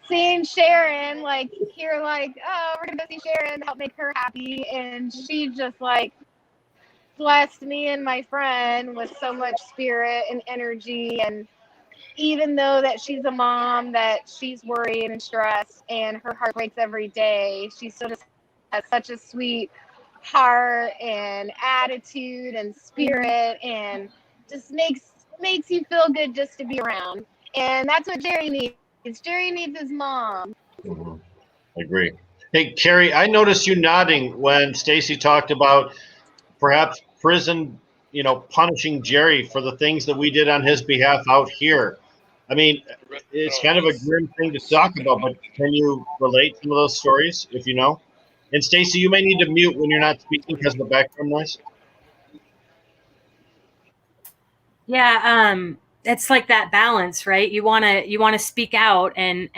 seeing Sharon, oh, we're gonna go see Sharon, help make her happy, and she just blessed me and my friend with so much spirit and energy. And even though that she's a mom, that she's worried and stressed and her heart breaks every day, she still just has such a sweet heart and attitude and spirit, and just makes you feel good just to be around. And that's what Jerry needs. Jerry needs his mom. Mm-hmm. I agree. Hey, Carrie, I noticed you nodding when Stacey talked about perhaps prison, punishing Jerry for the things that we did on his behalf out here. I mean, it's kind of a grim thing to talk about, but can you relate some of those stories if you know? And Stacey, you may need to mute when you're not speaking because of the background noise. Yeah, it's like that balance, right? You want to speak out and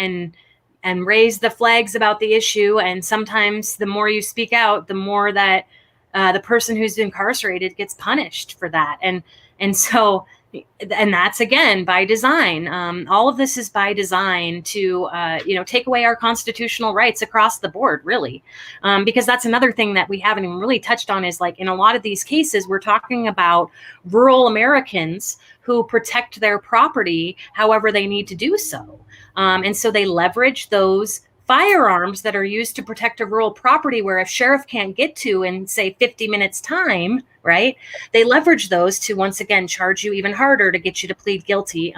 raise the flags about the issue, and sometimes the more you speak out, the more that the person who's incarcerated gets punished for that. And so, and that's again by design. All of this is by design to take away our constitutional rights across the board, really, because that's another thing that we haven't even really touched on is in a lot of these cases we're talking about rural Americans who protect their property however they need to do so, and so they leverage those firearms that are used to protect a rural property where a sheriff can't get to in, say, 50 minutes time, right? They leverage those to, once again, charge you even harder to get you to plead guilty.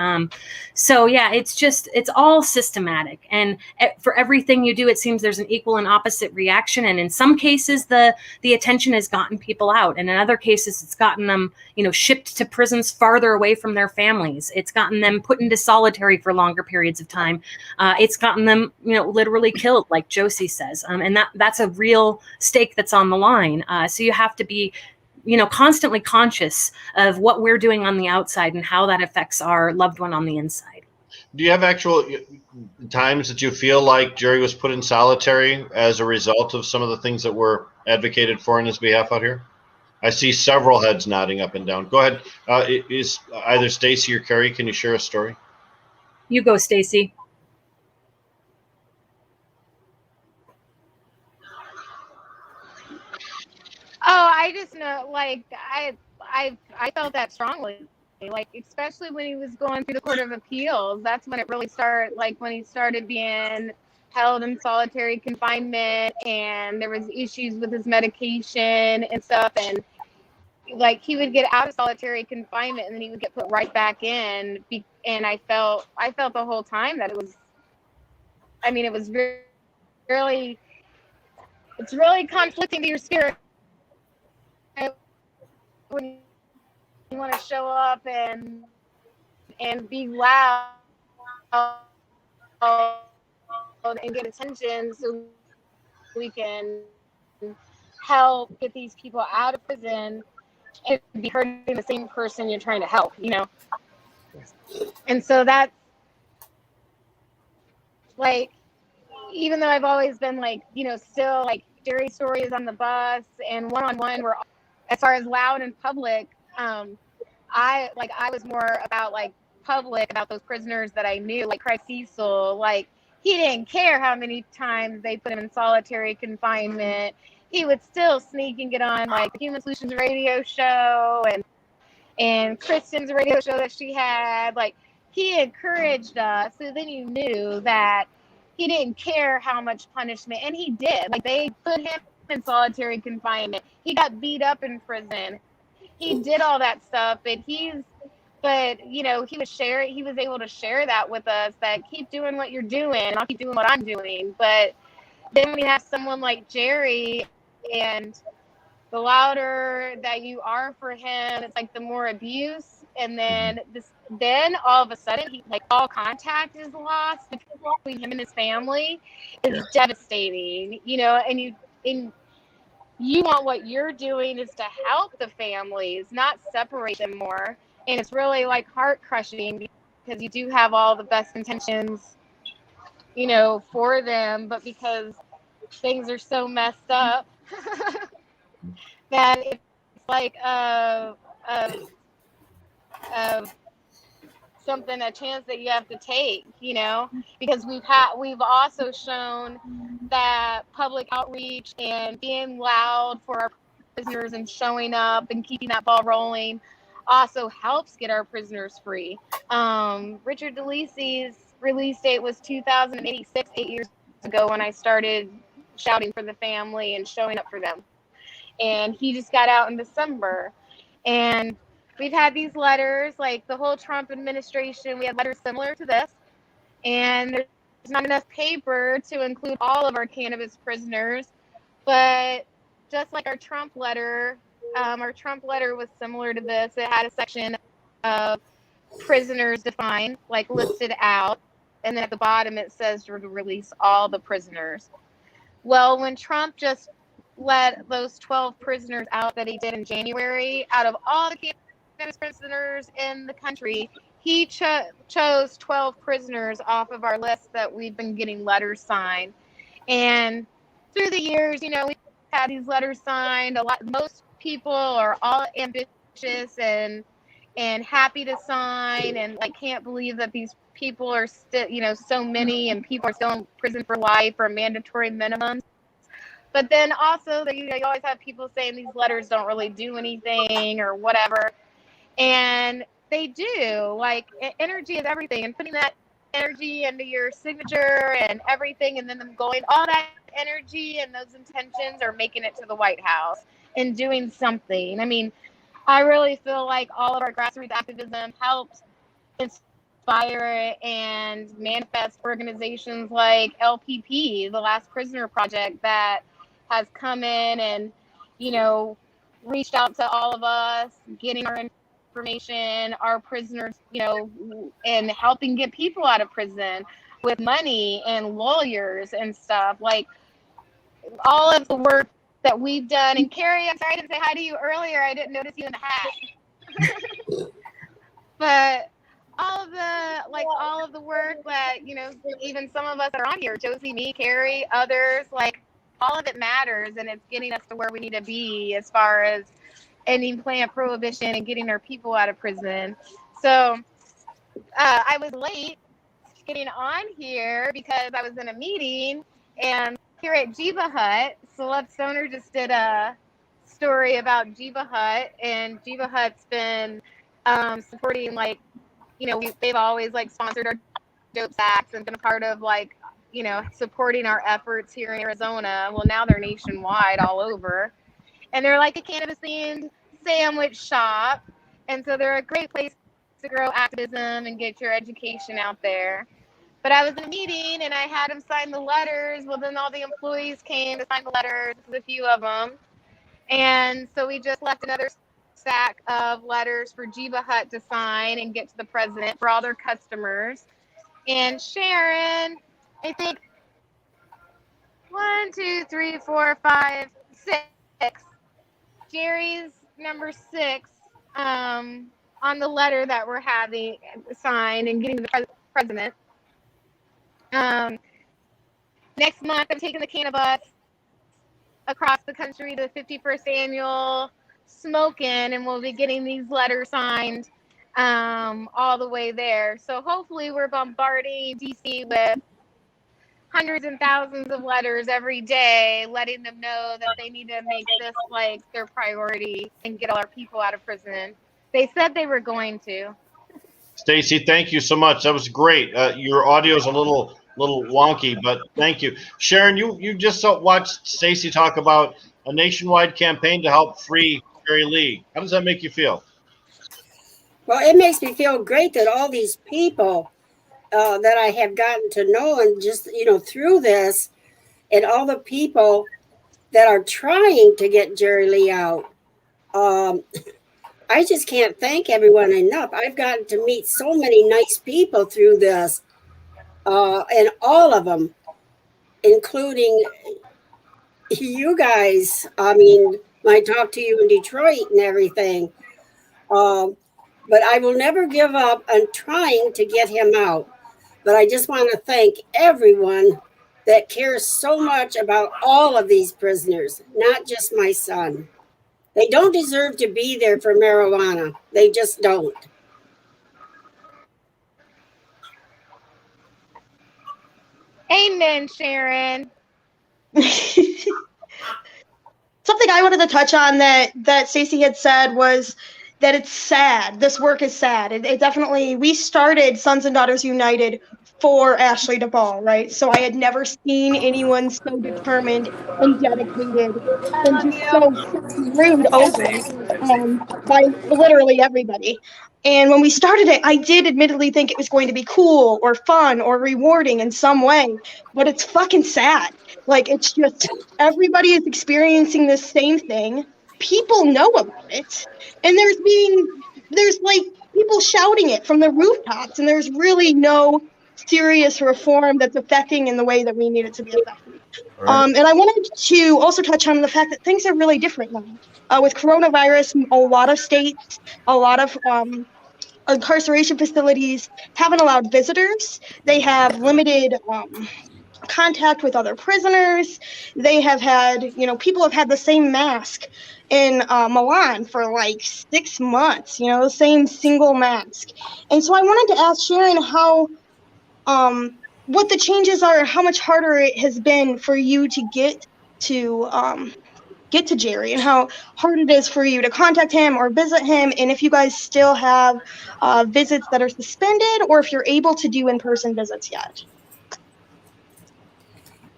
So yeah, it's all systematic. And for everything you do, it seems there's an equal and opposite reaction. And in some cases, the attention has gotten people out. And in other cases, it's gotten them, shipped to prisons farther away from their families. It's gotten them put into solitary for longer periods of time. It's gotten them, literally killed, like Josie says. And that's a real stake that's on the line. So you have to be constantly conscious of what we're doing on the outside and how that affects our loved one on the inside. Do you have actual times that you feel like Jerry was put in solitary as a result of some of the things that were advocated for in his behalf out here? I see several heads nodding up and down. Go ahead. Is either Stacey or Carrie, can you share a story? You go, Stacey. Oh, I just know, I felt that strongly, especially when he was going through the Court of Appeals. That's when it really started, when he started being held in solitary confinement, and there was issues with his medication and stuff, and he would get out of solitary confinement and then he would get put right back in, and I felt the whole time that it was really, it's really conflicting to your spirit when you want to show up and be loud and get attention so we can help get these people out of prison and be hurting the same person you're trying to help, And so that's even though I've always been still Jerry's story is on the bus and one-on-one, we're as far as loud in public, I was more about public, about those prisoners that I knew, Craig Cecil. He didn't care how many times they put him in solitary confinement. He would still sneak and get on the Human Solutions radio show and Kristen's radio show that she had. He encouraged us, so then you knew that he didn't care how much punishment, and he did. They put him in solitary confinement. He got beat up in prison. He did all that stuff, but you know, he was able to share that with us, that keep doing what you're doing, and I'll keep doing what I'm doing. But then when you have someone like Jerry, and the louder that you are for him, it's like the more abuse. And then all of a sudden, all contact is lost between him and his family. Is devastating, you know. And you want what you're doing is to help the families, not separate them more. And it's really like heart crushing, because you do have all the best intentions, you know, for them, but because things are so messed up that it's like something, a chance that you have to take, you know, because we've also shown that public outreach and being loud for our prisoners and showing up and keeping that ball rolling also helps get our prisoners free. Richard DeLisi's release date was 2086, 8 years ago, when I started shouting for the family and showing up for them. And he just got out in December. And we've had these letters, like the whole Trump administration, we had letters similar to this. And there's not enough paper to include all of our cannabis prisoners. But just like our Trump letter was similar to this. It had a section of prisoners defined, like listed out. And then at the bottom it says to release all the prisoners. Well, when Trump just let those 12 prisoners out that he did in January, out of all the cannabis prisoners in the country, he chose 12 prisoners off of our list that we've been getting letters signed. And through the years, you know, we've had these letters signed. Most people are all ambitious and happy to sign, and like can't believe that these people are still, you know, so many, and people are still in prison for life or mandatory minimums. But then also, you know, you always have people saying these letters don't really do anything or whatever. And they do. Like, energy is everything. And putting that energy into your signature and everything, and then them going, all that energy and those intentions are making it to the White House and doing something. I mean, I really feel like all of our grassroots activism helps inspire and manifest organizations like LPP, the Last Prisoner Project, that has come in and, you know, reached out to all of us, getting our information, our prisoners, you know, and helping get people out of prison with money and lawyers and stuff. Like, all of the work that we've done. And Carrie, I'm sorry I didn't say hi to you earlier. I didn't notice you in the hat. But all of the work that, you know, even some of us are on here, Josie, me, Carrie, others, like, all of it matters, and it's getting us to where we need to be as far as ending plant prohibition and getting our people out of prison. So I was late getting on here because I was in a meeting, and here at Jiva Hut, Celeb Stoner just did a story about Jiva Hut, and Jiva Hut's been supporting, like, you know, they've always like sponsored our dope sacks and been a part of, like, you know, supporting our efforts here in Arizona. Well, now they're nationwide, all over, and they're like a cannabis themed sandwich shop, and so they're a great place to grow activism and get your education out there. But I was in a meeting and I had them sign the letters. Well, then all the employees came to sign the letters, a few of them. And so we just left another stack of letters for Jiva Hut to sign and get to the president for all their customers. And Sharon, I think 1, 2, 3, 4, 5, 6. Jerry's number 6 on the letter that we're having signed and getting to the president. Next month, I'm taking the cannabis across the country to the 51st annual smoking, and we'll be getting these letters signed all the way there. So hopefully we're bombarding DC with hundreds and thousands of letters every day, letting them know that they need to make this like their priority and get all our people out of prison. They said they were going to. Stacey, thank you so much. That was great. Your audio is a little little wonky, but thank you. Sharon, you just watched Stacey talk about a nationwide campaign to help free Jerry Lee. How does that make you feel? Well, it makes me feel great that all these people that I have gotten to know, and just, through this, and all the people that are trying to get Jerry Lee out. I just can't thank everyone enough. I've gotten to meet so many nice people through this, and all of them, including you guys. I mean, I talked to you in Detroit and everything. But I will never give up on trying to get him out. But I just want to thank everyone that cares so much about all of these prisoners, not just my son. They don't deserve to be there for marijuana. They just don't. Amen, Sharon. Something I wanted to touch on that Stacey had said was that it's sad. This work is sad. It definitely, we started Sons and Daughters United for Ashley Duval, right? So I had never seen anyone so determined and dedicated and just so screwed over by literally everybody. And when we started it, I did admittedly think it was going to be cool or fun or rewarding in some way, but it's fucking sad. Like, it's just, everybody is experiencing the same thing. People know about it, and there's like people shouting it from the rooftops, and there's really no serious reform that's affecting in the way that we need it to be affected. Right. And I wanted to also touch on the fact that things are really different now. With coronavirus, a lot of states, a lot of incarceration facilities haven't allowed visitors. They have limited contact with other prisoners. They have had, people have had the same mask in Milan for like 6 months, the same single mask. And so I wanted to ask Sharon how, what the changes are, how much harder it has been for you to get to Jerry, and how hard it is for you to contact him or visit him, and if you guys still have visits that are suspended, or if you're able to do in-person visits yet.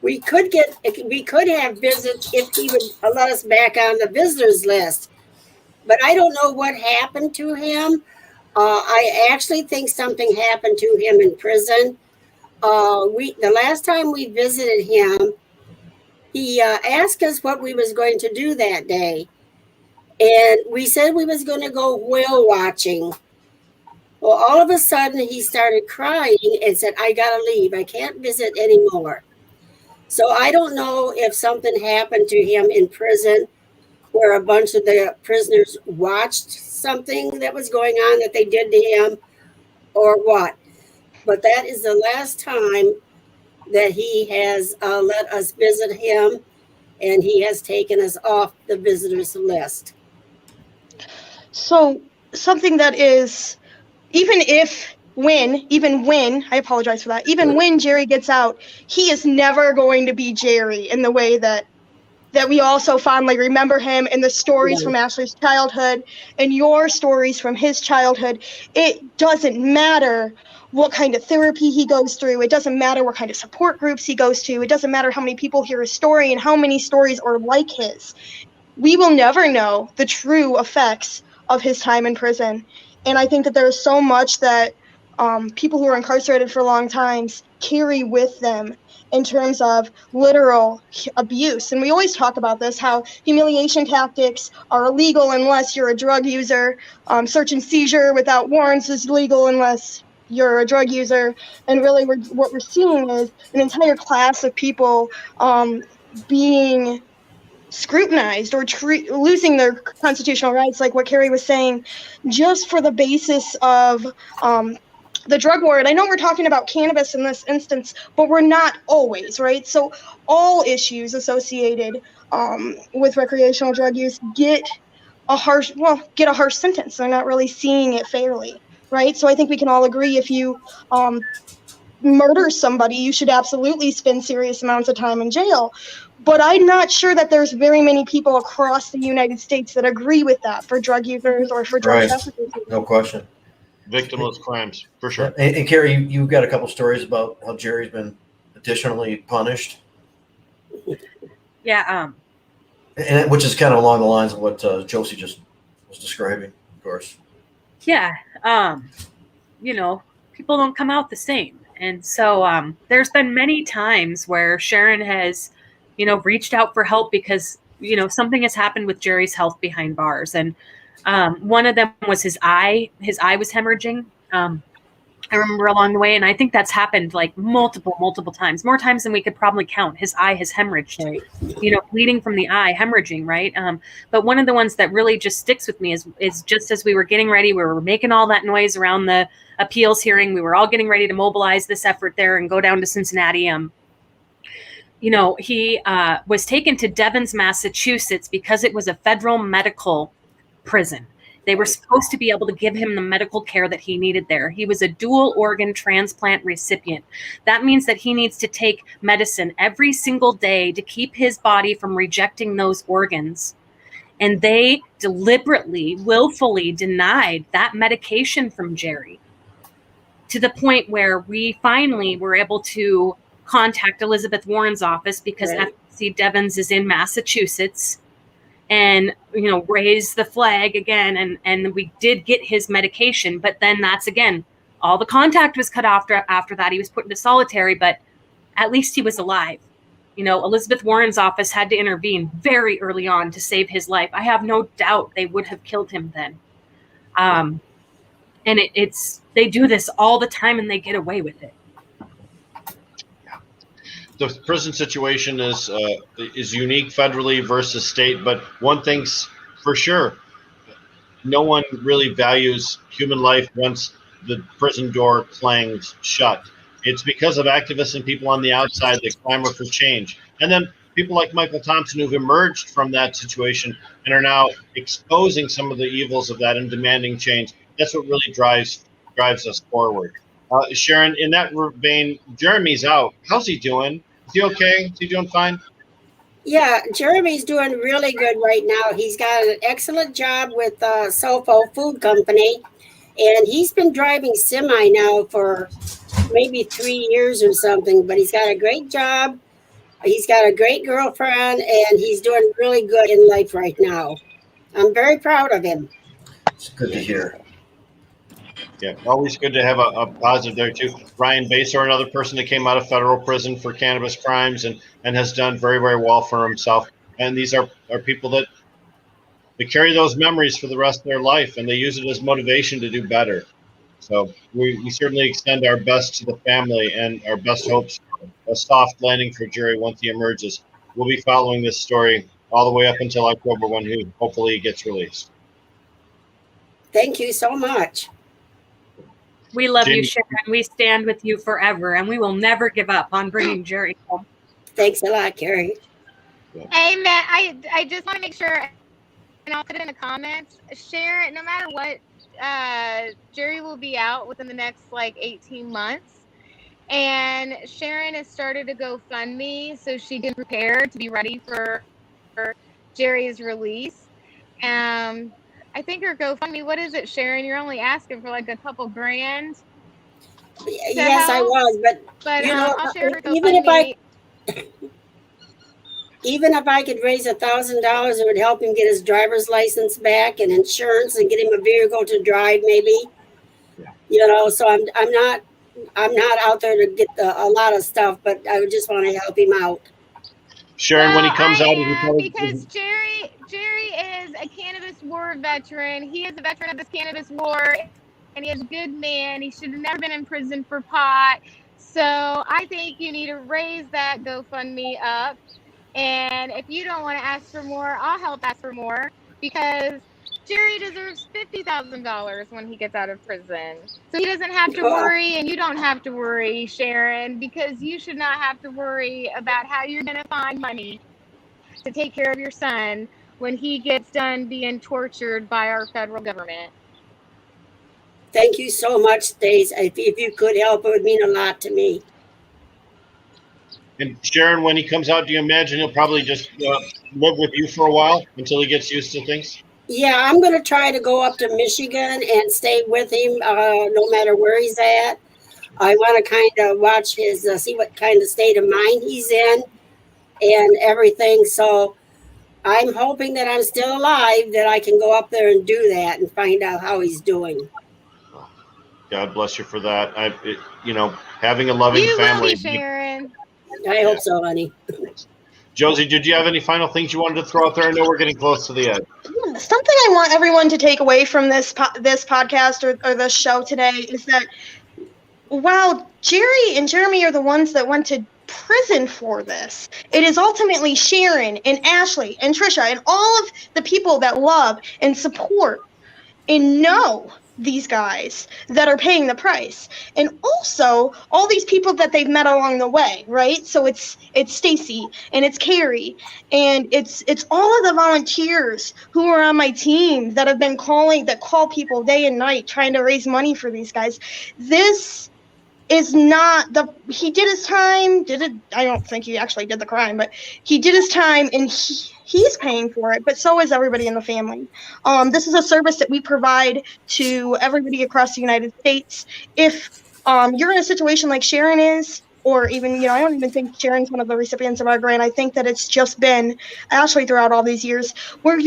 We could have visits if he would let us back on the visitors list, but I don't know what happened to him. I actually think something happened to him in prison. The last time we visited him, he asked us what we was going to do that day, and we said we was going to go whale watching. Well, all of a sudden he started crying and said, "I gotta leave. I can't visit anymore." So I don't know if something happened to him in prison where a bunch of the prisoners watched something that was going on that they did to him or what. But that is the last time that he has let us visit him, and he has taken us off the visitors list. So something that is, even when, I apologize for that, even when Jerry gets out, he is never going to be Jerry in the way that we also fondly remember him, and the stories from Ashley's childhood and your stories from his childhood. It doesn't matter what kind of therapy he goes through. It doesn't matter what kind of support groups he goes to. It doesn't matter how many people hear his story and how many stories are like his. We will never know the true effects of his time in prison. And I think that there's so much that people who are incarcerated for long times carry with them in terms of literal abuse. And we always talk about this, how humiliation tactics are illegal unless you're a drug user. Search and seizure without warrants is legal unless you're a drug user. And really what we're seeing is an entire class of people being scrutinized or losing their constitutional rights, like what Carrie was saying, just for the basis of the drug war. And I know we're talking about cannabis in this instance, but we're not always, right? So all issues associated with recreational drug use get a harsh sentence. They're not really seeing it fairly, right? So I think we can all agree, if you murder somebody, you should absolutely spend serious amounts of time in jail. But I'm not sure that there's very many people across the United States that agree with that for drug users or for drug traffickers. No question. Victimless crimes, for sure. And Carrie, you've got a couple stories about how Jerry's been additionally punished. Yeah. And which is kind of along the lines of what Josie just was describing, of course. Yeah. People don't come out the same. And so there's been many times where Sharon has, reached out for help because, something has happened with Jerry's health behind bars. And one of them was his eye. His eye was hemorrhaging. I remember along the way, and I think that's happened like multiple times, more times than we could probably count. His eye has hemorrhaged, bleeding from the eye, hemorrhaging, right? But one of the ones that really just sticks with me is just as we were getting ready, we were making all that noise around the appeals hearing. We were all getting ready to mobilize this effort there and go down to Cincinnati. He was taken to Devens, Massachusetts, because it was a federal medical prison. They were supposed to be able to give him the medical care that he needed there. He was a dual organ transplant recipient. That means that he needs to take medicine every single day to keep his body from rejecting those organs. And they deliberately, willfully denied that medication from Jerry, to the point where we finally were able to contact Elizabeth Warren's office, because FTC Devens is in Massachusetts, and raise the flag again, and we did get his medication. But then that's, again, all the contact was cut off after that. He was put into solitary, but at least he was alive. Elizabeth Warren's office had to intervene very early on to save his life. I have no doubt they would have killed him then. And they do this all the time, and they get away with it. The prison situation is unique federally versus state, but one thing's for sure: no one really values human life once the prison door clangs shut. It's because of activists and people on the outside that clamor for change, and then people like Michael Thompson, who've emerged from that situation and are now exposing some of the evils of that and demanding change. That's what really drives us forward. Sharon, in that vein, Jeremy's out. How's he doing? Is he okay? Is he doing fine? Yeah, Jeremy's doing really good right now. He's got an excellent job with Sofo Food Company, and he's been driving semi now for maybe 3 years or something, but he's got a great job. He's got a great girlfriend, and he's doing really good in life right now. I'm very proud of him. It's good to hear. Yeah, always good to have a positive there too. Ryan Basor, another person that came out of federal prison for cannabis crimes and has done very, very well for himself. And these are people that they carry those memories for the rest of their life, and they use it as motivation to do better. So we certainly extend our best to the family and our best hopes for a soft landing for Jerry once he emerges. We'll be following this story all the way up until October, when he hopefully gets released. Thank you so much. We love you, Sharon. We stand with you forever, and we will never give up on bringing Jerry home. Thanks a lot, Carrie. Hey, Matt, I just want to make sure, and I'll put it in the comments, Sharon, no matter what, Jerry will be out within the next 18 months. And Sharon has started a GoFundMe so she can prepare to be ready for Jerry's release. I think her GoFundMe, what is it, Sharon? You're only asking for a couple grand. Yes, I was, but I'll share her GoFundMe. Even if I could raise $1,000, it would help him get his driver's license back and insurance, and get him a vehicle to drive, maybe. So I'm not out there to get a lot of stuff, but I would just want to help him out. Sharon, when he comes out, because Jerry is a cannabis war veteran. He is a veteran of this cannabis war, and he is a good man. He should have never been in prison for pot. So I think you need to raise that GoFundMe up. And if you don't want to ask for more, I'll help ask for more, because Jerry deserves $50,000 when he gets out of prison. So he doesn't have to worry, and you don't have to worry, Sharon, because you should not have to worry about how you're going to find money to take care of your son when he gets done being tortured by our federal government. Thank you so much, Stacey. If you could help, it would mean a lot to me. And Sharon, when he comes out, do you imagine he'll probably just live with you for a while until he gets used to things? Yeah, I'm going to try to go up to Michigan and stay with him no matter where he's at. I want to kind of watch his, see what kind of state of mind he's in and everything. So I'm hoping that I'm still alive, that I can go up there and do that and find out how he's doing. God bless you for that. Having a loving You family. will be, Sharon. I hope so, honey. Josie, did you have any final things you wanted to throw out there? I know we're getting close to the end. Something I want everyone to take away from this podcast or this show today is that while Jerry and Jeremy are the ones that went to prison for this, it is ultimately Sharon and Ashley and Trisha and all of the people that love and support and know these guys that are paying the price, and also all these people that they've met along the way, right? So it's Stacey and it's Carrie and it's all of the volunteers who are on my team that have been that call people day and night trying to raise money for these guys. This is not he did his time. I don't think he actually did the crime, but he did his time and he's paying for it, but so is everybody in the family. This is a service that we provide to everybody across the United States. If you're in a situation like Sharon is, or even, I don't even think Sharon's one of the recipients of our grant. I think that it's just been Ashley throughout all these years where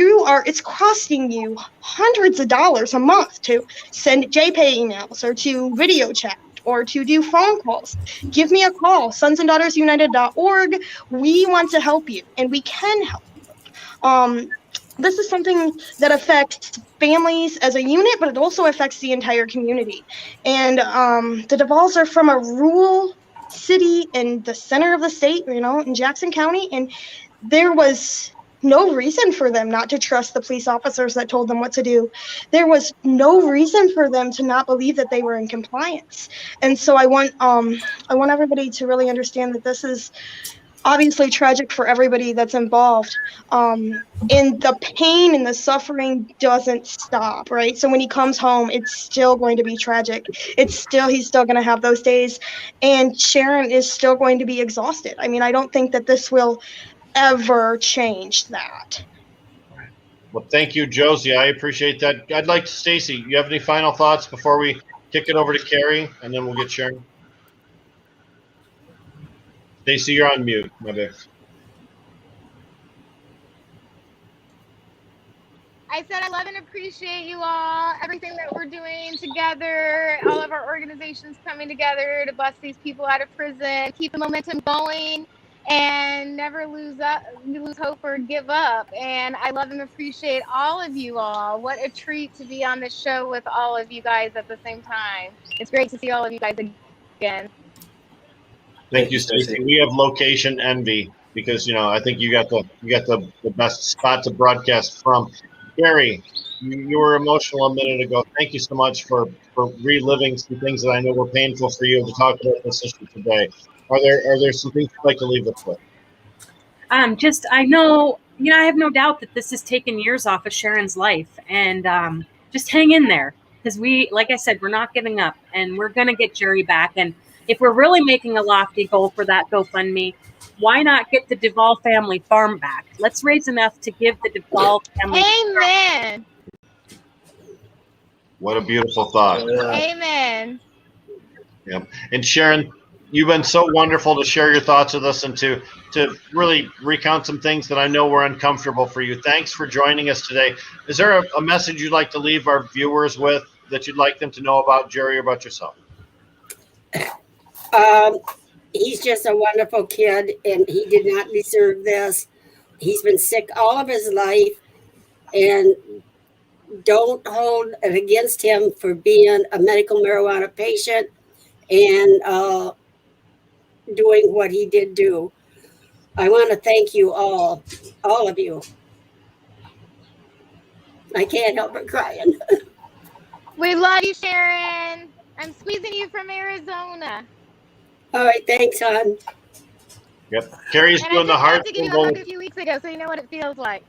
it's costing you hundreds of dollars a month to send JPay emails or to video chat or to do phone calls. Give me a call, sonsanddaughtersunited.org. We want to help you, and we can help you. This is something that affects families as a unit, but it also affects the entire community. And the Duvals are from a rural city in the center of the state, in Jackson County, and there was no reason for them not to trust the police officers that told them what to do. There was no reason for them to not believe that they were in compliance. And so I want everybody to really understand that this is obviously tragic for everybody that's involved. And the pain and the suffering doesn't stop, right? So when he comes home, it's still going to be tragic. He's still going to have those days. And Sharon is still going to be exhausted. I mean, I don't think that this will ever change that. Well, thank you, Josie. I appreciate that. I'd like to, Stacey, you have any final thoughts before we kick it over to Carrie, and then we'll get Sharon? Stacey, you're on mute, my bad. I said I love and appreciate you all, everything that we're doing together, all of our organizations coming together to bust these people out of prison, keep the momentum going, and never lose hope or give up. And I love and appreciate all of you all. What a treat to be on the show with all of you guys at the same time. It's great to see all of you guys again. Thank you, Stacey. We have location envy because I think you got the best spot to broadcast from. Gary, you were emotional a minute ago. Thank you so much for reliving some things that I know were painful for you to talk about this issue today. Are there some things you'd like to leave us with? I know, I have no doubt that this has taken years off of Sharon's life, and just hang in there because like I said, we're not giving up, and we're going to get Jerry back. And if we're really making a lofty goal for that GoFundMe, why not get the Duval family farm back? Let's raise enough to give the Duval family. Amen. What a beautiful thought. Amen. Yep. And Sharon, you've been so wonderful to share your thoughts with us and to really recount some things that I know were uncomfortable for you. Thanks for joining us today. Is there a message you'd like to leave our viewers with that you'd like them to know about Jerry or about yourself? He's just a wonderful kid, and he did not deserve this. He's been sick all of his life, and don't hold it against him for being a medical marijuana patient and doing what he did do. I want to thank you all of you. I can't help but crying. We love you, Sharon. I'm squeezing you from Arizona. All right, thanks, hon. Yep. Carrie's And doing the I heart. just got to give you a hug a few weeks ago, so you know what it feels like.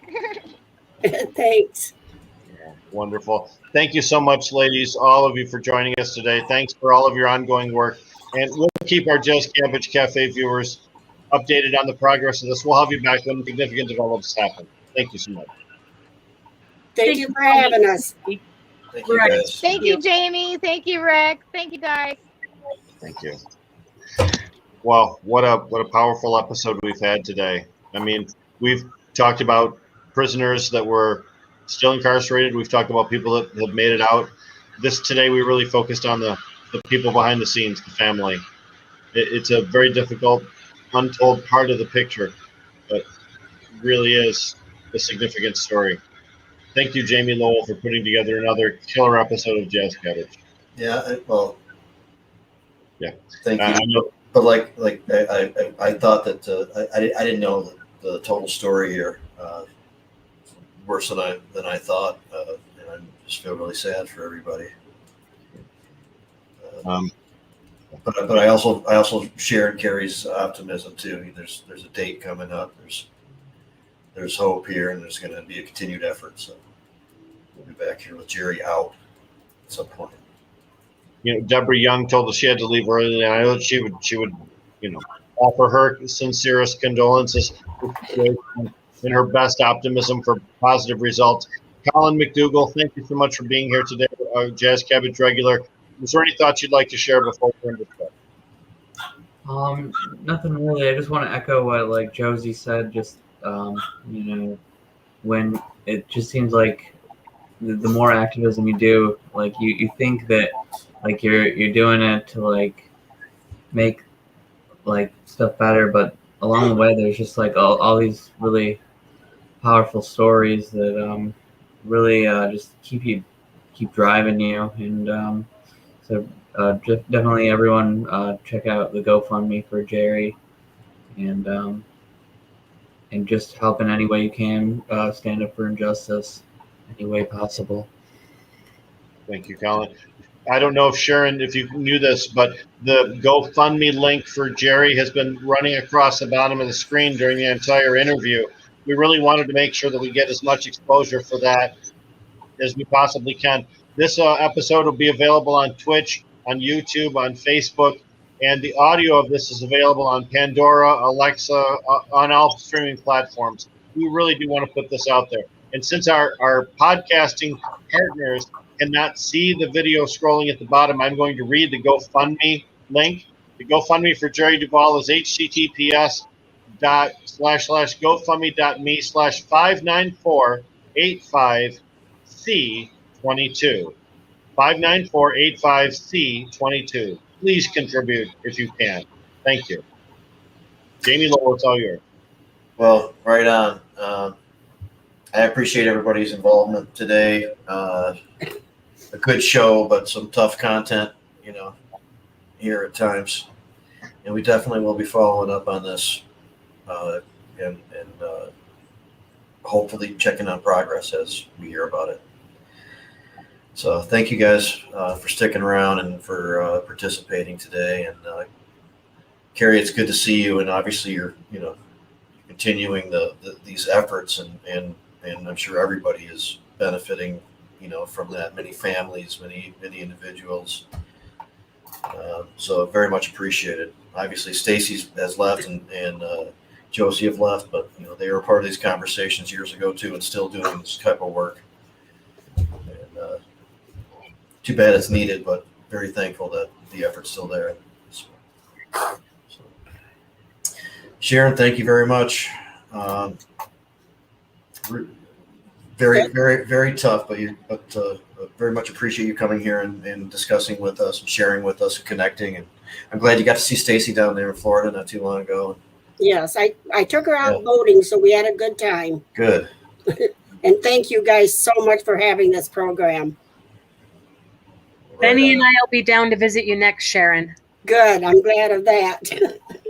Thanks. Wonderful. Thank you so much, ladies, all of you, for joining us today. Thanks for all of your ongoing work. And we'll keep our Just Cabbage Cafe viewers updated on the progress of this. We'll have you back when significant developments happen. Thank you so much. Thank you for having us. Thank you, guys. Thank you, Jamie. Thank you, Rick. Thank you, guys. Thank you. Well, what a powerful episode we've had today. I mean, we've talked about prisoners that were still incarcerated. We've talked about people that have made it out. Today we really focused on the people behind the scenes, the family. It's a very difficult, untold part of the picture, but really is a significant story. Thank you, Jamie Lowell, for putting together another killer episode of Jazz Cabbage. Yeah, well, yeah. Thank you. But I thought that I didn't know the total story here. Worse than I thought, and I just feel really sad for everybody. But I also share Carrie's optimism too. There's a date coming up. There's hope here, and there's going to be a continued effort. So we'll be back here with Jerry out at some point. You know, Deborah Young told us she had to leave early, and I know she would, offer her sincerest condolences and her best optimism for positive results. Colin McDougall, thank you so much for being here today, Jazz Cabbage regular. Was there any thoughts you'd like to share before we end the show? Nothing really. I just want to echo what Josie said. Just when it just seems like the more activism you do, you think that you're doing it to make stuff better, but along the way there's just all these really powerful stories that really just keep driving you. And so definitely everyone check out the GoFundMe for Jerry, and just help in any way you can, stand up for injustice any way possible. Thank you, Colin. I don't know if Sharon, if you knew this, but the GoFundMe link for Jerry has been running across the bottom of the screen during the entire interview. We really wanted to make sure that we get as much exposure for that as we possibly can. This episode will be available on Twitch, on YouTube, on Facebook, and the audio of this is available on Pandora, Alexa, on all streaming platforms. We really do want to put this out there. And since our podcasting partners cannot see the video scrolling at the bottom, I'm going to read the GoFundMe link. The GoFundMe for Jerry Duval is https://gofundme.me/59485C22. 59485C22. Please contribute if you can. Thank you. Jamie Lowell, it's all yours. Well, right on. I appreciate everybody's involvement today. A good show, but some tough content, here at times. And we definitely will be following up on this, and hopefully checking on progress as we hear about it. So thank you guys for sticking around and for participating today. And Carrie, it's good to see you. And obviously you're continuing these efforts, and I'm sure everybody is benefiting from that. Many families, many individuals. So very much appreciated. Obviously Stacey has left and Josie have left, but they were part of these conversations years ago too, and still doing this type of work. And too bad it's needed, but very thankful that the effort's still there. So, Sharon, thank you very much. Very, very, very tough, but very much appreciate you coming here and discussing with us and sharing with us and connecting. And I'm glad you got to see Stacey down there in Florida not too long ago. Yes, I took her out boating, so we had a good time. Good. And thank you guys so much for having this program. Benny and I will be down to visit you next, Sharon. Good. I'm glad of that.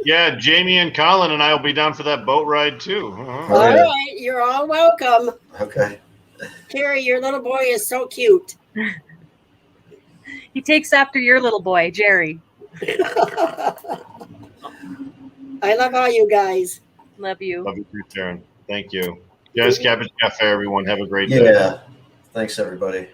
Yeah, Jamie and Colin and I will be down for that boat ride too. All right. You're all welcome. Okay. Carrie, your little boy is so cute. He takes after your little boy, Jerry. I love all you guys. Love you. Love you too, Sharon. Thank you. Yes, Cabbage Café, everyone. Have a great day. Yeah. Thanks, everybody.